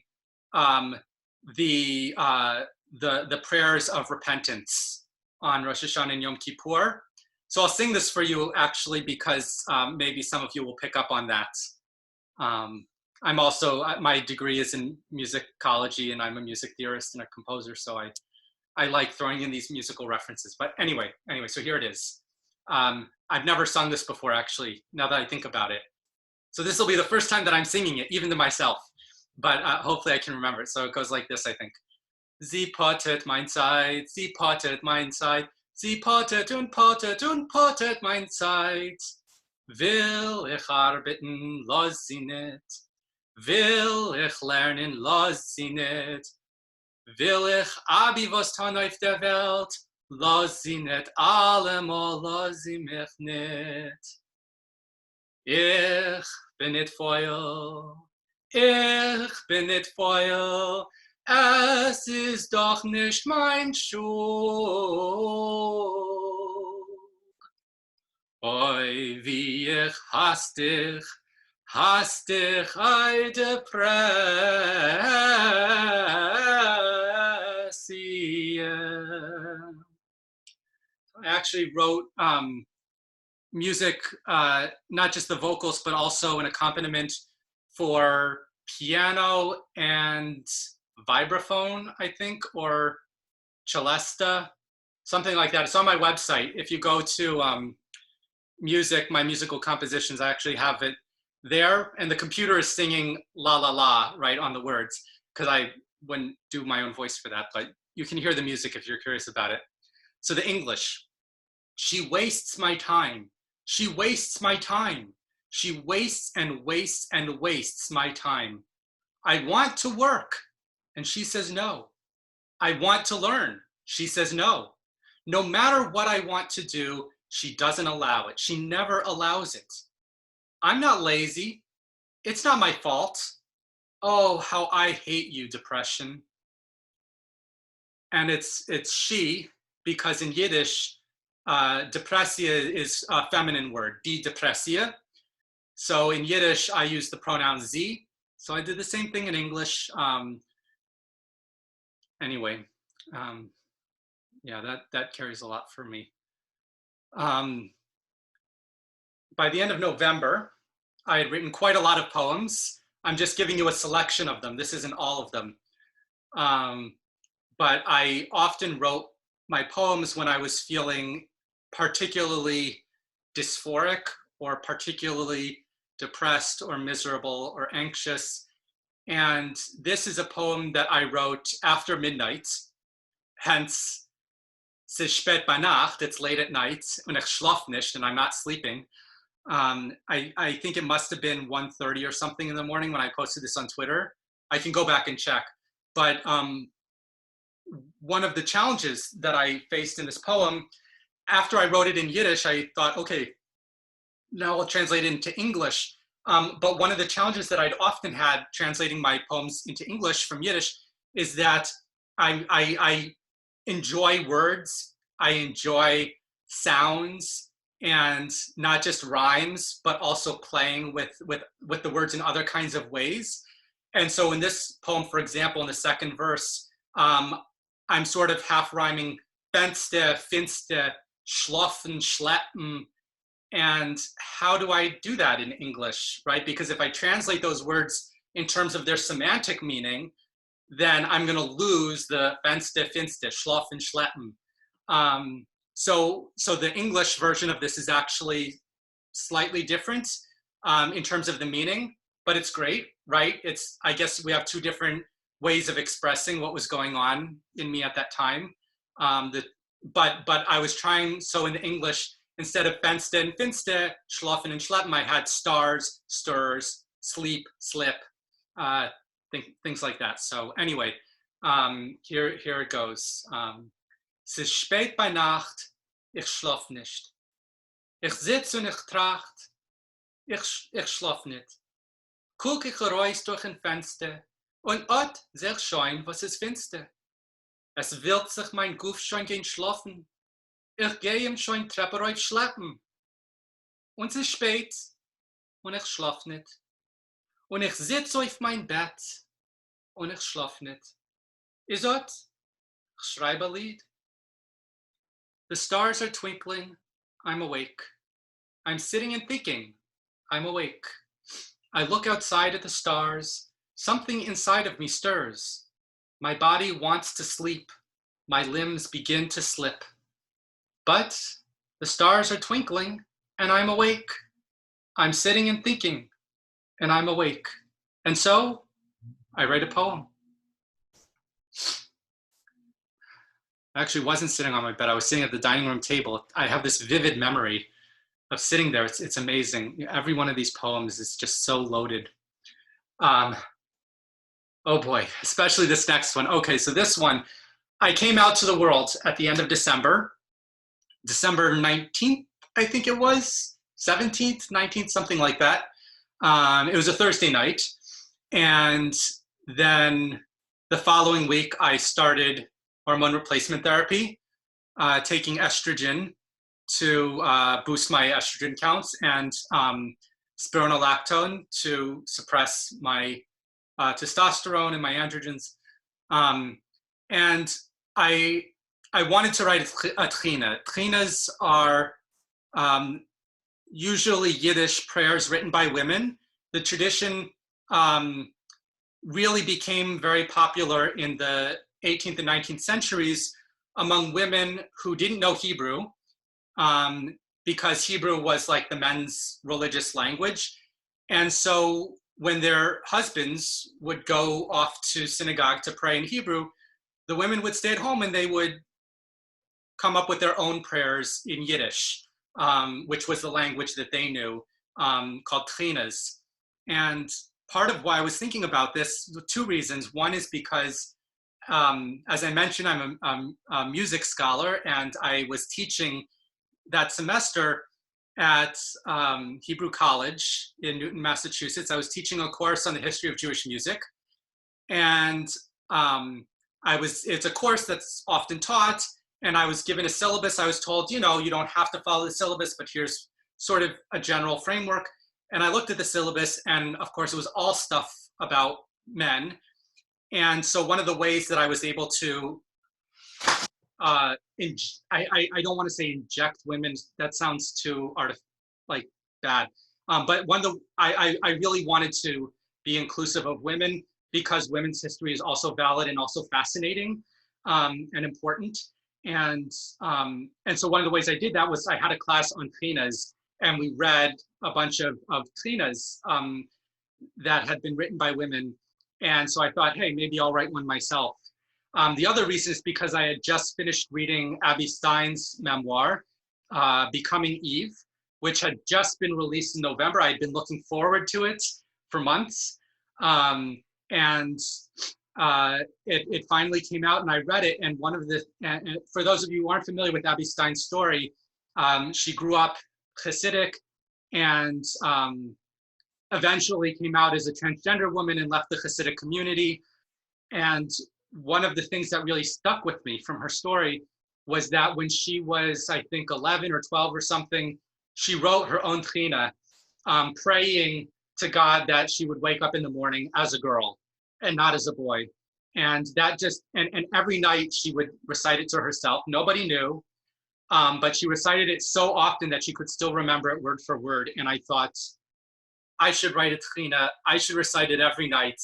the prayers of repentance on Rosh Hashanah and Yom Kippur. So I'll sing this for you actually because maybe some of you will pick up on that. I'm also, my degree is in musicology and I'm a music theorist and a composer, so I like throwing in these musical references. But anyway, so here it is. I've never sung this before actually, now that I think about it. So this will be the first time that I'm singing it, even to myself, but hopefully I can remember it. So it goes like this, I think. Sie pottet mein Zeit, sie pottet mein Zeit, sie pottet und pottet und pottet mein Zeit. Will ich arbeiten, los sie nicht. Will ich lernen, los sie nicht. Will ich abi was tun auf der Welt, los sie nicht. Allemal los sie mich nicht. Ich bin nicht Feuer, ich bin nicht Feuer. Es ist doch nicht mein Schuld. Oi, wie ich hastig ei Depressie. I actually wrote music, not just the vocals, but also an accompaniment for piano and vibraphone, I think, or celesta, something like that. It's on my website. If you go to music, my musical compositions, I actually have it there, and the computer is singing la la la right on the words, because I wouldn't do my own voice for that, but you can hear the music if you're curious about it. So the English: she wastes my time, she wastes my time, she wastes and wastes and wastes my time. I want to work, and she says no. I want to learn, She says no. No matter what I want to do, she doesn't allow it. She never allows it. I'm not lazy. It's not my fault. Oh, how I hate you, depression. And it's she, because in Yiddish, depressia is a feminine word, die depressia. So in Yiddish, I use the pronoun sie. So I did the same thing in English. Anyway, yeah, that carries a lot for me. By the end of November, I had written quite a lot of poems. I'm just giving you a selection of them. This isn't all of them. But I often wrote my poems when I was feeling particularly dysphoric or particularly depressed or miserable or anxious. And this is a poem that I wrote after midnight, hence, es ist spät bei Nacht, it's late at night, und ich schlaf nicht, and I'm not sleeping. I think it must have been 1:30 or something in the morning when I posted this on Twitter. I can go back and check. But one of the challenges that I faced in this poem, after I wrote it in Yiddish, I thought, okay, now I'll translate it into English. But one of the challenges that I'd often had translating my poems into English from Yiddish is that I enjoy words, I enjoy sounds, and not just rhymes, but also playing with the words in other kinds of ways. And so in this poem, for example, in the second verse, I'm sort of half rhyming fenster, finster, schlafen, schleppen. And how do I do that in English, right? Because if I translate those words in terms of their semantic meaning, then I'm going to lose the fenster, finster, schlafen, schleppen. So the English version of this is actually slightly different in terms of the meaning, but it's great, right? I guess we have two different ways of expressing what was going on in me at that time. But I was trying, so in the English, instead of fenster and finster, schlafen and schleppen, I had stars, stirs, sleep, slip, things like that. So anyway, here it goes. Es ist spät bei Nacht, ich schlaf nicht. Ich sitz und ich tracht, ich schlaf nicht. Guck ich heraus durch ein Fenster und ot seh ich schon, was ist finster. Es wird sich mein Guff schon gehen schlafen. Ich gehe ihm schon Treppe rauf schleppen. Und es ist spät und ich schlaf nicht. Und ich sitz auf mein Bett und ich schlaf nicht. Is ot? Ich schreibe ein Lied. The stars are twinkling, I'm awake. I'm sitting and thinking, I'm awake. I look outside at the stars, something inside of me stirs. My body wants to sleep, my limbs begin to slip. But the stars are twinkling and I'm awake. I'm sitting and thinking and I'm awake. And so I write a poem. I actually wasn't sitting on my bed. I was sitting at the dining room table. I have this vivid memory of sitting there. It's amazing. Every one of these poems is just so loaded. Oh boy, especially this next one. Okay, so this one, I came out to the world at the end of December 19th, I think it was, 17th, 19th, something like that. It was a Thursday night. And then the following week, I started hormone replacement therapy, taking estrogen to boost my estrogen counts and spironolactone to suppress my testosterone and my androgens. And I wanted to write a tchina. Tchinas are usually Yiddish prayers written by women. The tradition really became very popular in the 18th and 19th centuries among women who didn't know Hebrew, because Hebrew was like the men's religious language. And so when their husbands would go off to synagogue to pray in Hebrew, the women would stay at home and they would come up with their own prayers in Yiddish, which was the language that they knew, called tchinas. And part of why I was thinking about this, two reasons. One is because as I mentioned, I'm a music scholar, and I was teaching that semester at Hebrew College in Newton, Massachusetts. I was teaching a course on the history of Jewish music. And it's a course that's often taught, and I was given a syllabus. I was told, you know, you don't have to follow the syllabus, but here's sort of a general framework. And I looked at the syllabus, and of course it was all stuff about men. And so one of the ways that I was able to, I don't want to say inject women, that sounds too bad. But I really wanted to be inclusive of women, because women's history is also valid and also fascinating and important. And so one of the ways I did that was I had a class on trinas, and we read a bunch of trinas that had been written by women. And so I thought, hey, maybe I'll write one myself. The other reason is because I had just finished reading Abby Stein's memoir, Becoming Eve, which had just been released in November. I had been looking forward to it for months. And it finally came out, and I read it. And and for those of you who aren't familiar with Abby Stein's story, she grew up Hasidic, and eventually came out as a transgender woman and left the Hasidic community. And one of the things that really stuck with me from her story was that when she was, I think, 11 or 12 or something, she wrote her own trina, praying to God that she would wake up in the morning as a girl and not as a boy. And that just, and every night she would recite it to herself. Nobody knew, but she recited it so often that she could still remember it word for word. And I thought, I should write a trina. I should recite it every night.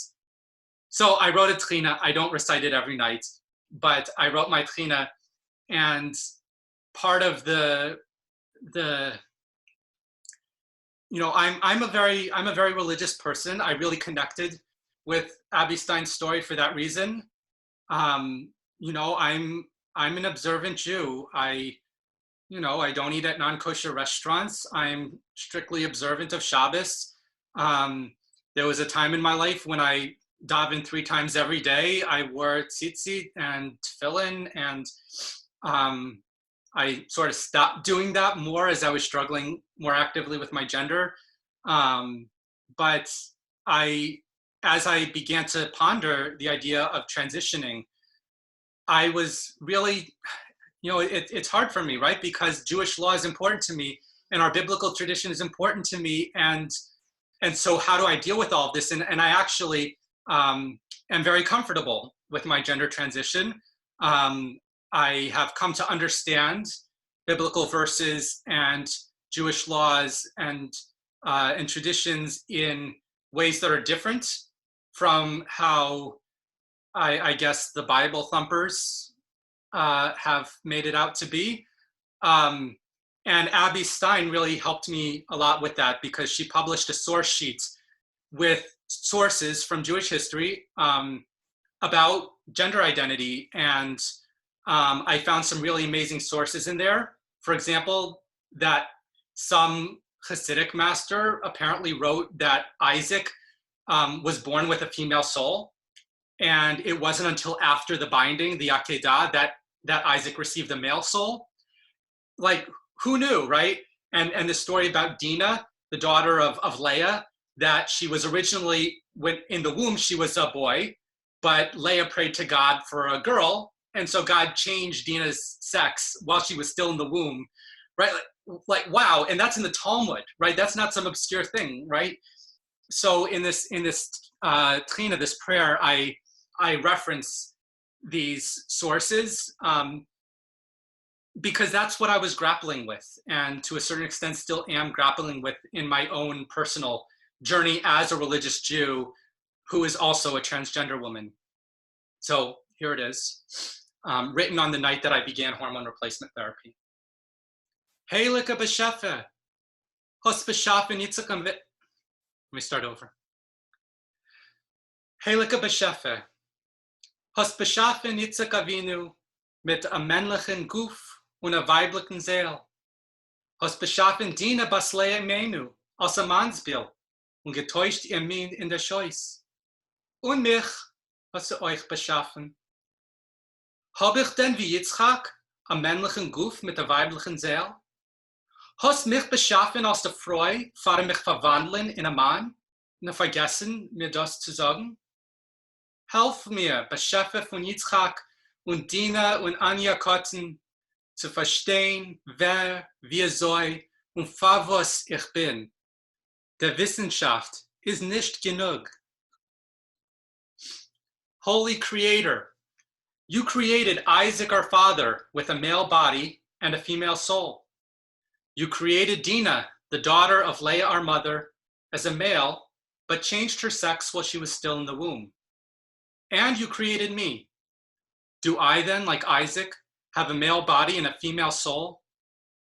So I wrote a trina. I don't recite it every night, but I wrote my trina. And part of the you know, I'm a very religious person. I really connected with Abby Stein's story for that reason. You know, I'm an observant Jew. I don't eat at non-kosher restaurants. I'm strictly observant of Shabbos. There was a time in my life when I davened 3 times every day. I wore tzitzit and tefillin, and I sort of stopped doing that more as I was struggling more actively with my gender. But as I began to ponder the idea of transitioning, I was really, you know, it's hard for me, right? Because Jewish law is important to me, and our biblical tradition is important to me. And so how do I deal with all of this? And I actually am very comfortable with my gender transition. I have come to understand biblical verses and Jewish laws and traditions in ways that are different from how I guess the Bible thumpers have made it out to be. And Abby Stein really helped me a lot with that, because she published a source sheet with sources from Jewish history about gender identity. And I found some really amazing sources in there. For example, that some Hasidic master apparently wrote that Isaac was born with a female soul. And it wasn't until after the binding, the Akedah, that Isaac received a male soul. Like, who knew, right? And the story about Dinah, the daughter of Leah, that she was originally, when in the womb, she was a boy, but Leah prayed to God for a girl. And so God changed Dinah's sex while she was still in the womb, right? Like wow, and that's in the Talmud, right? That's not some obscure thing, right? So in this trina, this prayer, I reference these sources because that's what I was grappling with, and to a certain extent still am grappling with in my own personal journey as a religious Jew who is also a transgender woman. So here it is, written on the night that I began hormone replacement therapy. Heilike Beshefe, Hos beschaffen Yitzchak. Let me start over. Heilike Beshefe, Hos beschaffen Yitzchak Avinu mit a männlichen Guf und a weiblichen Seel. Hos beschaffen Dinah bas Leah Imenu als a Mannsbild und getäuscht ihr Min in der Scheuß. Und mich hast du euch beschaffen Hab ich denn wie Yitzchak am männlichen Guf mit der weiblichen Seel? Hast mich beschaffen aus der Freude, fahre mich verwandeln in einen Mann, und vergessen, mir das zu sagen? Helf mir, Beschaffe von Yitzchak und Dina und Anja Kotten, zu verstehen, wer, wir soll und für was ich bin. Der Wissenschaft ist nicht genug. Holy Creator, you created Isaac our father with a male body and a female soul. You created Dinah, the daughter of Leah our mother, as a male, but changed her sex while she was still in the womb. And you created me. Do I then, like Isaac, have a male body and a female soul?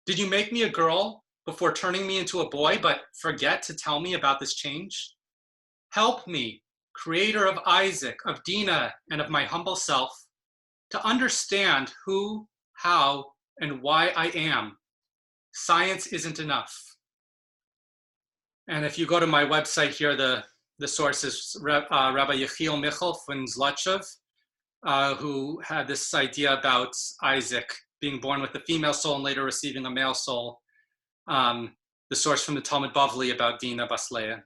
Did you make me a girl before turning me into a boy, but forget to tell me about this change? Help me, creator of Isaac, of Dinah, and of my humble self, to understand who, how, and why I am. Science isn't enough. And if you go to my website here, the source is Rabbi Yechiel Michal von Zlotchev, who had this idea about Isaac being born with a female soul and later receiving a male soul. The source from the Talmud Bavli about Dinah Bas Leah.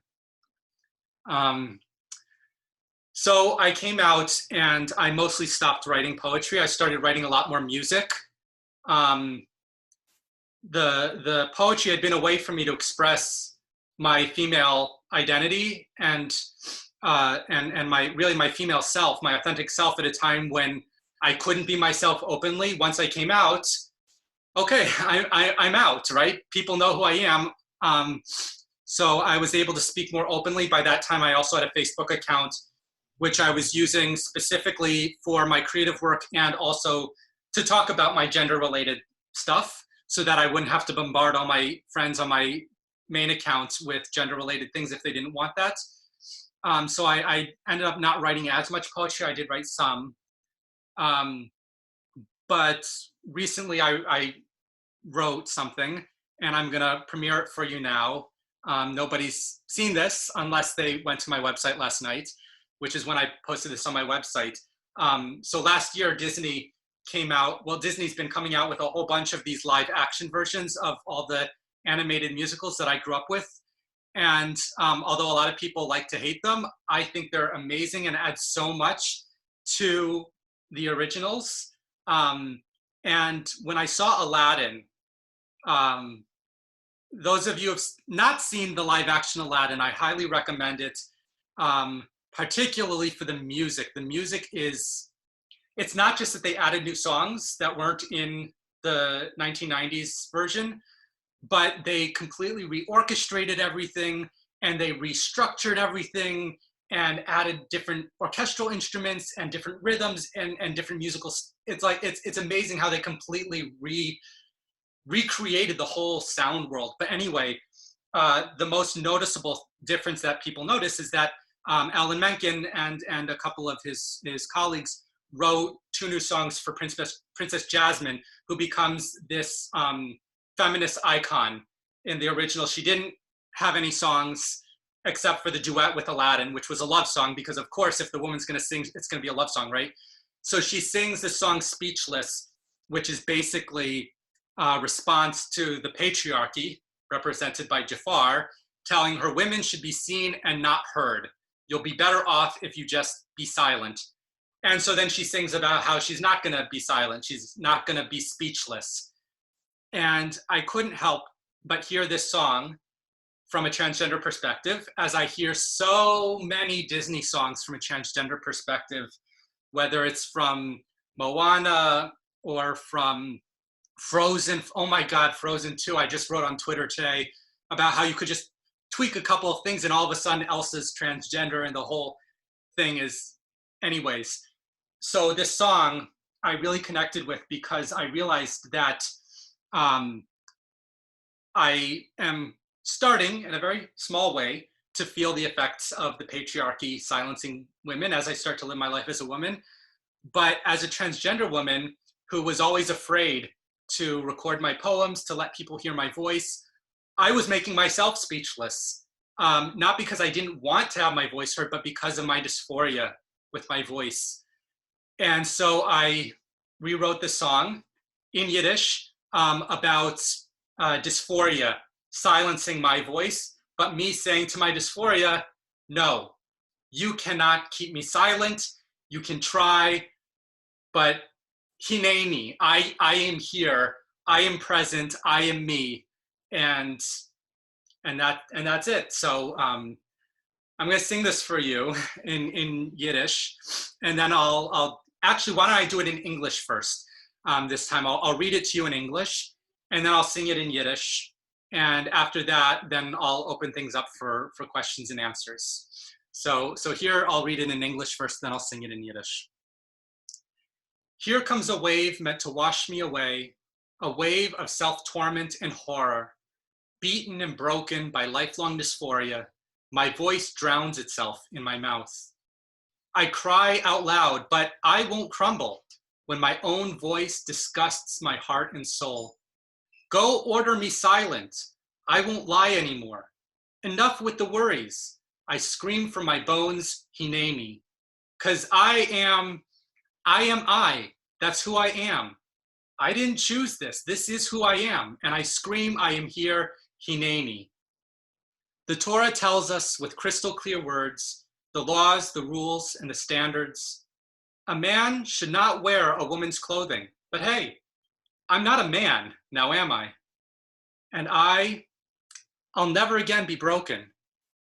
So I came out and I mostly stopped writing poetry. I started writing a lot more music. The poetry had been a way for me to express my female identity and my female self, my authentic self, at a time when I couldn't be myself openly. Once I came out, okay, I'm out, right? People know who I am. So I was able to speak more openly. By that time, I also had a Facebook account, which I was using specifically for my creative work and also to talk about my gender-related stuff, so that I wouldn't have to bombard all my friends on my main account with gender-related things if they didn't want that. So I ended up not writing as much poetry. I did write some. But recently I wrote something, and I'm gonna premiere it for you now. Nobody's seen this unless they went to my website last night, which is when I posted this on my website. So last year, Disney came out, well, Disney's been coming out with a whole bunch of these live action versions of all the animated musicals that I grew up with. And although a lot of people like to hate them, I think they're amazing and add so much to the originals. And when I saw Aladdin, those of you who have not seen the live action Aladdin, I highly recommend it, particularly for the music. The music is, it's not just that they added new songs that weren't in the 1990s version, but they completely reorchestrated everything and they restructured everything and added different orchestral instruments and different rhythms and different musicals. It's like, it's amazing how they completely recreated the whole sound world. But anyway, the most noticeable difference that people notice is that Alan Menken and a couple of his colleagues wrote 2 new songs for Princess Jasmine, who becomes this feminist icon. In the original, she didn't have any songs except for the duet with Aladdin, which was a love song, because of course, if the woman's gonna sing, it's gonna be a love song, right? So she sings the song Speechless, which is basically a response to the patriarchy represented by Jafar, telling her women should be seen and not heard. You'll be better off if you just be silent. And so then she sings about how she's not gonna be silent, she's not gonna be speechless. And I couldn't help but hear this song from a transgender perspective, as I hear so many Disney songs from a transgender perspective, whether it's from Moana or from Frozen. Oh my God, Frozen 2. I just wrote on Twitter today about how you could just tweak a couple of things and all of a sudden Elsa's transgender and the whole thing is, anyways. So this song I really connected with because I realized that I am starting in a very small way to feel the effects of the patriarchy silencing women as I start to live my life as a woman. But as a transgender woman who was always afraid to record my poems, to let people hear my voice, I was making myself speechless. Not because I didn't want to have my voice heard, but because of my dysphoria with my voice. And so I rewrote the song in Yiddish about dysphoria, silencing my voice, but me saying to my dysphoria, no, you cannot keep me silent. You can try, but hineni, I am here. I am present. I am me, and that's it. So I'm going to sing this for you in Yiddish, and then I'll actually, why don't I do it in English first? This time I'll read it to you in English, and then I'll sing it in Yiddish. And after that, then I'll open things up for questions and answers. So here I'll read it in English first, then I'll sing it in Yiddish. Here comes a wave meant to wash me away, a wave of self-torment and horror. Beaten and broken by lifelong dysphoria, my voice drowns itself in my mouth. I cry out loud, but I won't crumble when my own voice disgusts my heart and soul. Go order me silent. I won't lie anymore. Enough with the worries. I scream from my bones, hineni. 'Cause I am I. That's who I am. I didn't choose this. This is who I am. And I scream, I am here, hineni. The Torah tells us with crystal clear words, the laws, the rules, and the standards. A man should not wear a woman's clothing. But hey, I'm not a man, now am I? And I'll never again be broken.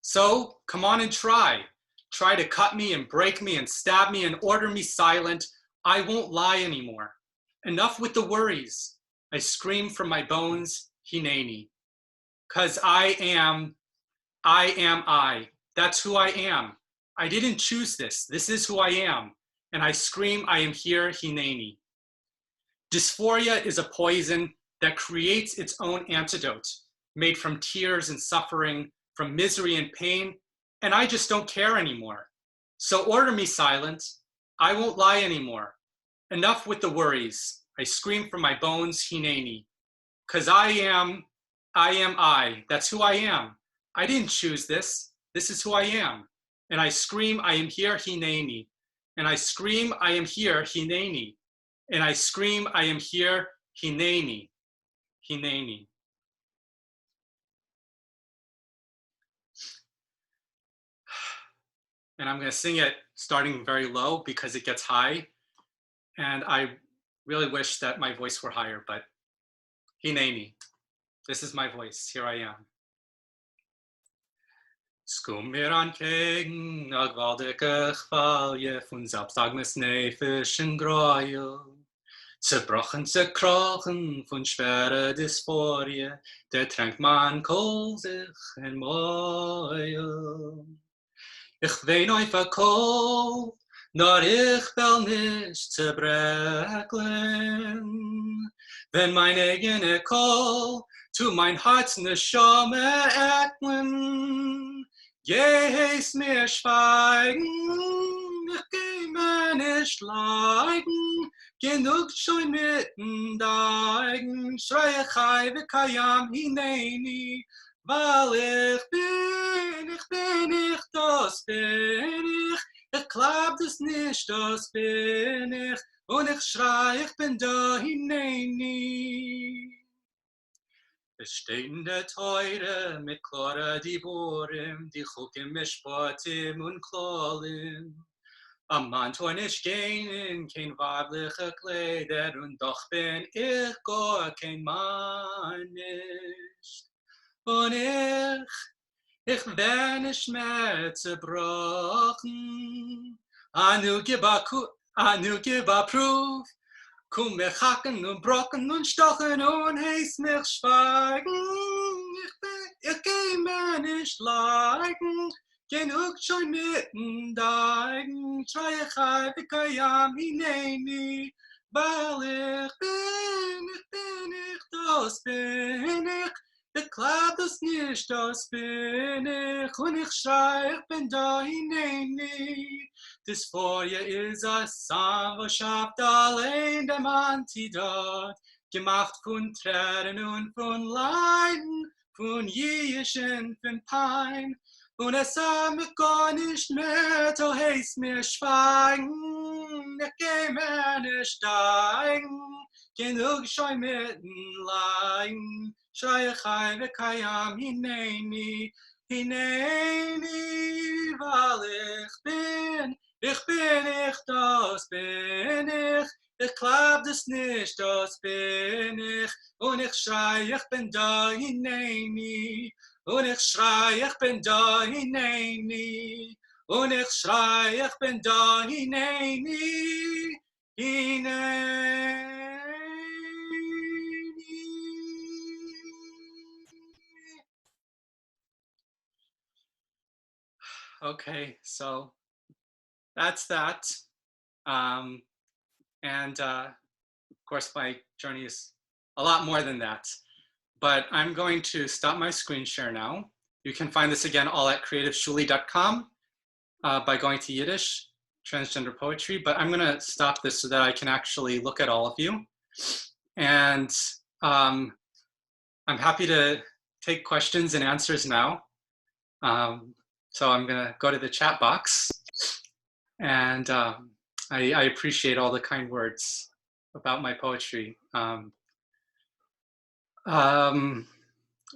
So come on and try. Try to cut me and break me and stab me and order me silent. I won't lie anymore. Enough with the worries. I scream from my bones, hineni. 'Cause I am I. That's who I am. I didn't choose this. This is who I am. And I scream, I am here, hineni. Dysphoria is a poison that creates its own antidote, made from tears and suffering, from misery and pain, and I just don't care anymore. So order me silent. I won't lie anymore. Enough with the worries. I scream from my bones, hineni. 'Cause I am I. That's who I am. I didn't choose this. This is who I am. And I scream, I am here, hineni. And I scream, I am here, hineni. And I scream, I am here, hineni. Hineni. And I'm going to sing it starting very low because it gets high. And I really wish that my voice were higher, but hineni. This is my voice. Here I am. Skum mir an kegen, a gwaldige chwalje, von selbstagnes nefischen Gräuel. Zerbrochen, zerkrochen, von schwerer Dysphorie, der tränkt man Kohl sich in Mäuel. Ich wein auf a Kohl, nor ich will nicht zerbrechen. Wenn mein eigene Kohl to mein Herz Neshama eklen, Jehes mir schweigen, ich geh mir nicht leiden, genug schon mitten deigen, schrei ich heive kayam hineni, weil ich bin, das bin ich glaub das nicht, das bin ich, und ich schrei, ich bin da hineni. Es steht in der Teure mit klare Diborim, die Chukim Mishpatim und Klolim. Am Mann tun ich gehen, kein weibliche Kleider, und doch bin ich gar kein Mann nicht. Und ich werde nicht mehr zerbrochen. Anu give a proof. Komm mir hacken und brocken und stochen und heiß mich schweigen. Ich geh mir nicht leiden, genug schon mitten deigen. Schrei ich heibe kayam hineni, weil ich bin, das bin ich. Ich glaub das nicht, das bin ich. Und ich schrei, ich bin da hineni. Dysphoria is a song, was schafft allein dem Antidot, gemacht von Tränen und von Leiden, von Yiddish und von Pein. Und es sah mir gar nicht mehr, so heißt mir schweigen. ich geh meine Stein, genug scheu mittenlein, schrei ich ein, kayam, hineni, weil ich das bin ich glaub das nicht, das bin ich, und ich schrei, ich bin da, hineni, und ich schrei, ich bin da, hineni, und ich schrei, ich bin da, hineni, hineni. Okay, so that's that. And of course, my journey is a lot more than that. But I'm going to stop my screen share now. You can find this again all at creativeshuli.com by going to Yiddish, Transgender Poetry. But I'm going to stop this so that I can actually look at all of you. And I'm happy to take questions and answers now. So I'm going to go to the chat box. And I appreciate all the kind words about my poetry.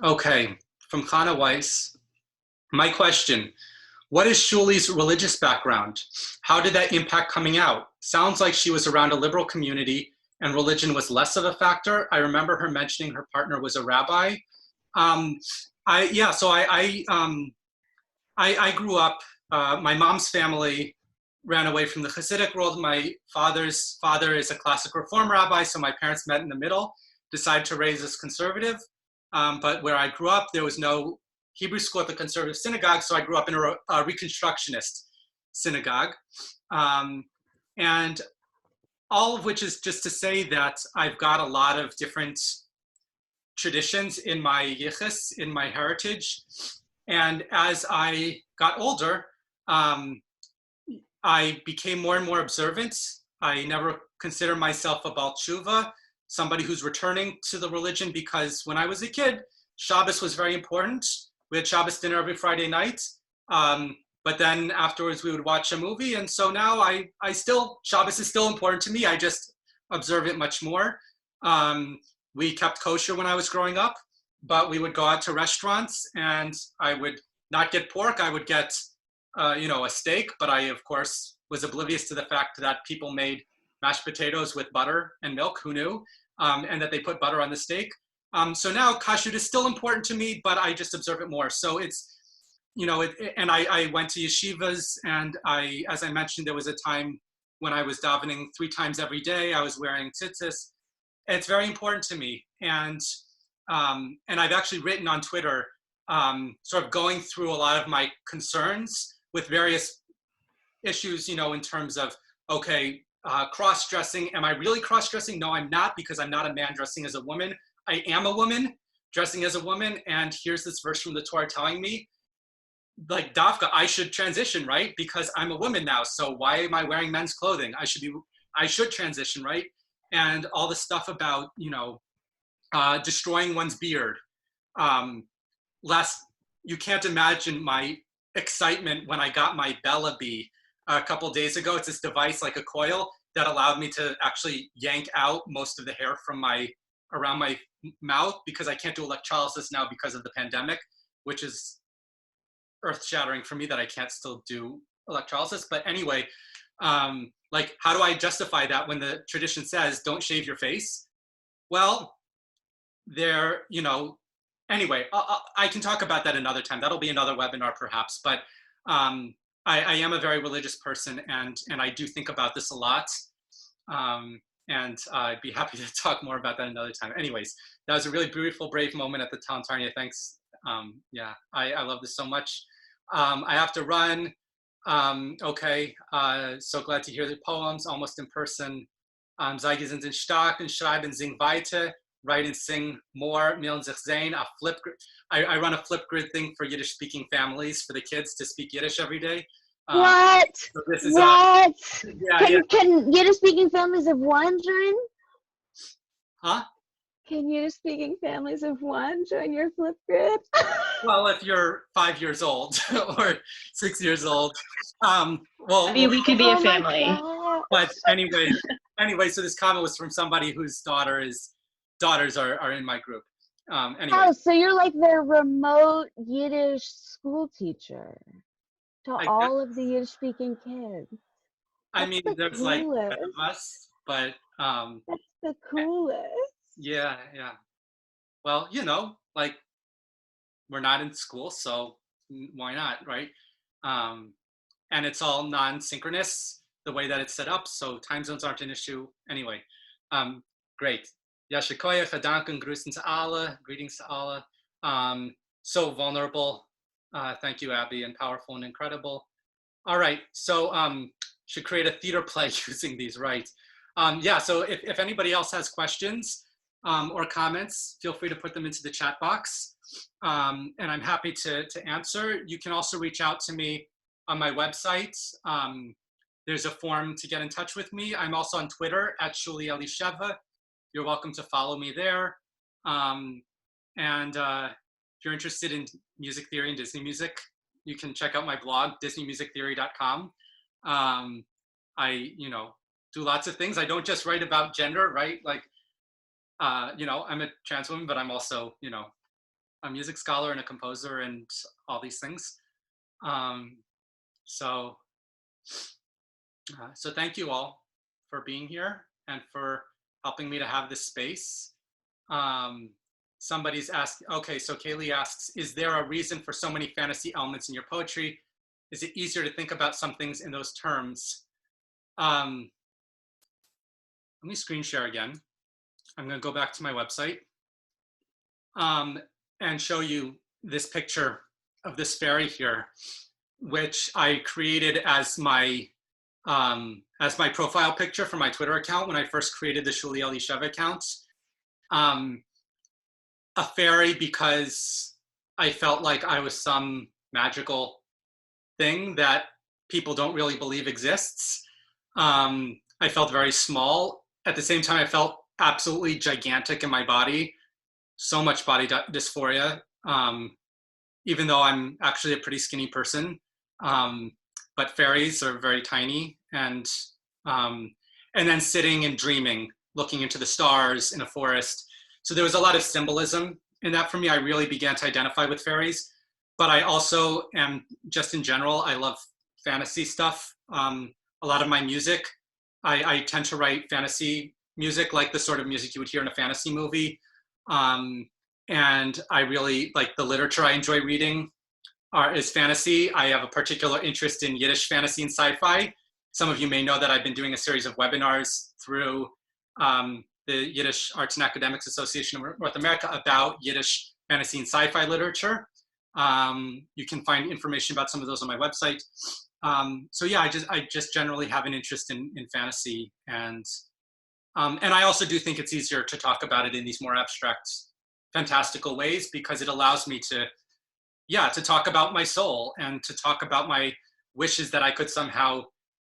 Okay, from Chana Weiss. My question, what is Shuli's religious background? How did that impact coming out? Sounds like she was around a liberal community and religion was less of a factor. I remember her mentioning her partner was a rabbi. I grew up, my mom's family ran away from the Hasidic world. My father's father is a classic reform rabbi, so my parents met in the middle, decided to raise us conservative. But where I grew up, there was no Hebrew school at the conservative synagogue, so I grew up in a Reconstructionist synagogue. And all of which is just to say that I've got a lot of different traditions in my yichus, in my heritage. And as I got older, I became more and more observant. I never consider myself a Baal Tshuva, somebody who's returning to the religion, because when I was a kid, Shabbos was very important. We had Shabbos dinner every Friday night. But then afterwards we would watch a movie. And so now Shabbos is still important to me. I just observe it much more. We kept kosher when I was growing up, but we would go out to restaurants and I would not get pork. I would get a steak, but I, of course, was oblivious to the fact that people made mashed potatoes with butter and milk, who knew, and that they put butter on the steak. So now kashrut is still important to me, but I just observe it more. So it's, and I went to yeshivas, and as I mentioned, there was a time when I was davening 3 times every day. I was wearing tzitzis. It's very important to me. And I've actually written on Twitter, sort of going through a lot of my concerns with various issues, in terms of, okay, cross-dressing. Am I really cross-dressing? No, I'm not, because I'm not a man dressing as a woman. I am a woman dressing as a woman. And here's this verse from the Torah telling me, like, Dafka, I should transition, right? Because I'm a woman now. So why am I wearing men's clothing? I should transition, right? And all the stuff about, destroying one's beard. You can't imagine my excitement when I got my Bella Bee a couple days ago. It's this device like a coil that allowed me to actually yank out most of the hair from around my mouth, because I can't do electrolysis now because of the pandemic, which is earth-shattering for me that I can't still do electrolysis. But anyway, like, how do I justify that when the tradition says don't shave your face? Well, anyway, I can talk about that another time. That'll be another webinar perhaps, but I am a very religious person, and I do think about this a lot. And I'd be happy to talk more about that another time. Anyways, that was a really beautiful, brave moment at the town. Tarnia, thanks. Yeah, I love this so much. I have to run. Okay, so glad to hear the poems, almost in person. Zeige sind stark und schreiben, sing weiter, write and sing more. Millen sich sehen. I run a Flipgrid thing for Yiddish-speaking families, for the kids to speak Yiddish every day. What? So this is what? Yeah, Can Yiddish-speaking families have one join? Huh? Can Yiddish-speaking families of one join your Flipgrid? Well, if you're 5 years old or 6 years old, well, I mean, we could be a Oh family. my But anyway, so this comment was from somebody whose daughters are in my group. Anyway, Oh, so you're like their remote Yiddish school teacher to all of the Yiddish-speaking kids. I mean, there's like 10 of us, but that's the coolest. Yeah. Well, you know, like we're not in school, so why not, right? And it's all non-synchronous, the way that it's set up, so time zones aren't an issue. Anyway, great. Yashikoya, Gedanken, Grüßen zu alle, greetings to alle. So vulnerable. Thank you, Abby, and powerful and incredible. All right, so should create a theater play using these, right? Yeah, so if anybody else has questions or comments, feel free to put them into the chat box. And I'm happy to answer. You can also reach out to me on my website. There's a form to get in touch with me. I'm also on Twitter at Shuli Elisheva. You're welcome to follow me there. If you're interested in music theory and Disney music, you can check out my blog, disneymusictheory.com. I, do lots of things. I don't just write about gender, right? Like, I'm a trans woman, but I'm also, a music scholar and a composer and all these things. So thank you all for being here and for helping me to have this space. Somebody's asked, okay, so Kaylee asks, is there a reason for so many fantasy elements in your poetry? Is it easier to think about some things in those terms? Let me screen share again. I'm gonna go back to my website and show you this picture of this fairy here, which I created as my profile picture for my Twitter account when I first created the Shuli Elisheva account. A fairy because I felt like I was some magical thing that people don't really believe exists. I felt very small. At the same time, I felt absolutely gigantic in my body, so much body dysphoria, even though I'm actually a pretty skinny person. But fairies are very tiny, and then sitting and dreaming, looking into the stars in a forest. So there was a lot of symbolism in that for me. I really began to identify with fairies, but I also am, just in general, I love fantasy stuff. A lot of my music, I tend to write fantasy music, like the sort of music you would hear in a fantasy movie. And I really like the literature I enjoy reading is fantasy. I have a particular interest in Yiddish fantasy and sci-fi. Some of you may know that I've been doing a series of webinars through the Yiddish Arts and Academics Association of North America about Yiddish fantasy and sci-fi literature. You can find information about some of those on my website. So yeah, I just generally have an interest in fantasy, and I also do think it's easier to talk about it in these more abstract, fantastical ways, because it allows me to talk about my soul and to talk about my wishes that I could somehow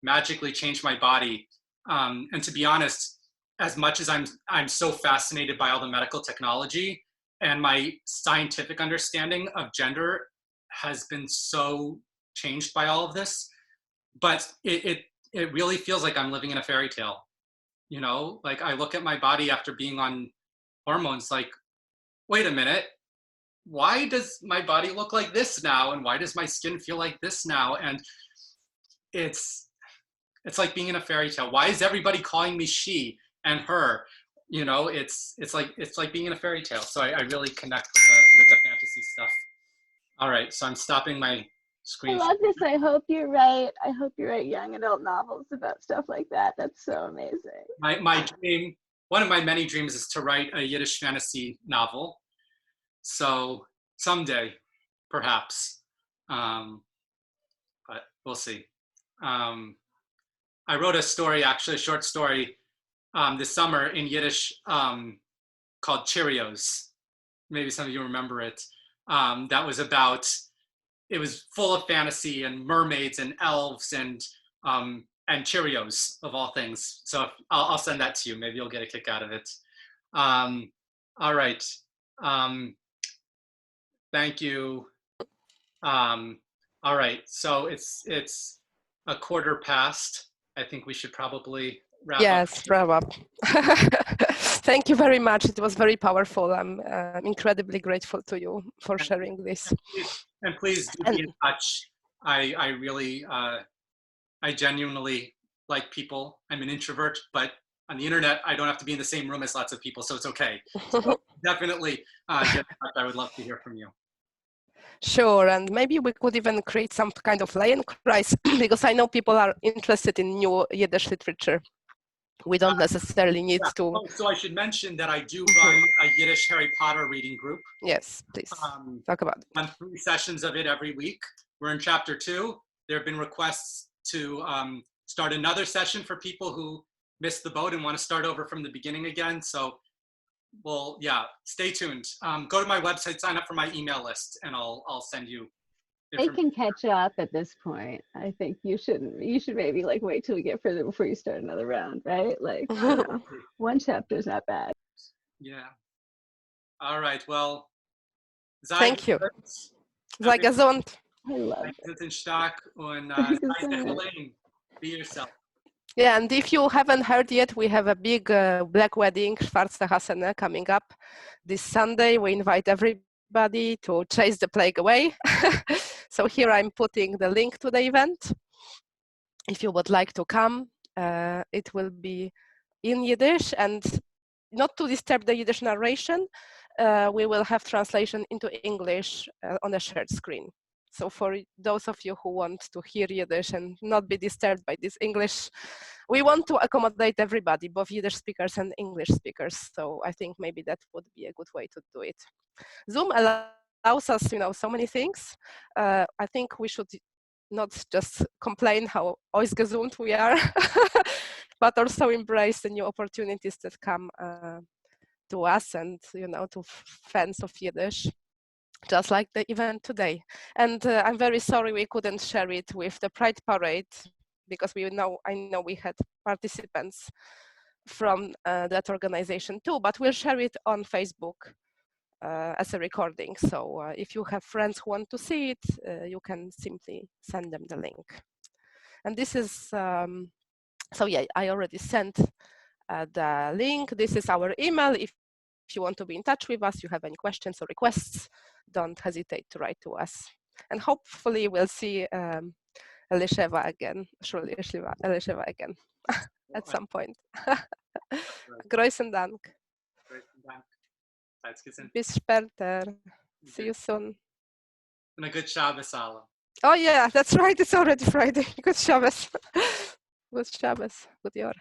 magically change my body. And to be honest, as much as I'm so fascinated by all the medical technology, and my scientific understanding of gender has been so changed by all of this, but it really feels like I'm living in a fairy tale. Like I look at my body after being on hormones, like, wait a minute, why does my body look like this now? And why does my skin feel like this now? And it's like being in a fairy tale. Why is everybody calling me she and her? It's like being in a fairy tale. So I really connect with the fantasy stuff. All right, so I'm stopping my screen. I love this. I hope you're right. I hope you write young adult novels about stuff like that. That's so amazing. My dream, one of my many dreams, is to write a Yiddish fantasy novel. So someday, perhaps, but we'll see. I wrote a story, actually a short story, this summer in Yiddish called Cheerios. Maybe some of you remember it. That was about, it was full of fantasy and mermaids and elves and Cheerios of all things. So I'll send that to you. Maybe you'll get a kick out of it. All right. Thank you. All right. So it's 1/4 past, I think we should probably wrap up. Yes, wrap up. Thank you very much. It was very powerful. I'm incredibly grateful to you for sharing this. And please do be in touch. I really, I genuinely like people. I'm an introvert, but on the internet, I don't have to be in the same room as lots of people, so it's okay. So definitely get in touch. I would love to hear from you. Sure, and maybe we could even create some kind of Lioncrize, because I know people are interested in new Yiddish literature. We don't necessarily need to. Oh, so I should mention that I do run a Yiddish Harry Potter reading group. Yes, please talk about it. On 3 sessions of it every week. We're in chapter 2. There have been requests to start another session for people who missed the boat and want to start over from the beginning again. So, well, yeah, stay tuned. Go to my website, sign up for my email list, and I'll send you. They can catch up at this point. I think you should maybe like wait till we get further before you start another round, right? Like, you know, 1 chapter is not bad. Yeah. All right. Well, thank you. Sei gesund. I love it. Stark und be yourself. Yeah, and if you haven't heard yet, we have a big black wedding, Mageyfe Khasene, coming up this Sunday. We invite everybody to chase the plague away. So here I'm putting the link to the event. If you would like to come, it will be in Yiddish, and not to disturb the Yiddish narration, we will have translation into English on a shared screen. So for those of you who want to hear Yiddish and not be disturbed by this English, we want to accommodate everybody, both Yiddish speakers and English speakers. So I think maybe that would be a good way to do it. Zoom allows us, you know, so many things. I think we should not just complain how ausgesund we are, but also embrace the new opportunities that come to us and, you know, to fans of Yiddish, just like the event today. And I'm very sorry we couldn't share it with the Pride Parade, because I know we had participants from that organization too, but we'll share it on Facebook as a recording. So if you have friends who want to see it, you can simply send them the link. And this is, so yeah, I already sent the link. This is our email. If you want to be in touch with us, you have any questions or requests, don't hesitate to write to us. And hopefully we'll see Elisheva again, Shuli Elisheva again at some point. Großen Dank. Bis später. See you soon. And a good Shabbos, Allah. Oh yeah, that's right. It's already Friday. Good Shabbos. Good Shabbos. Good year.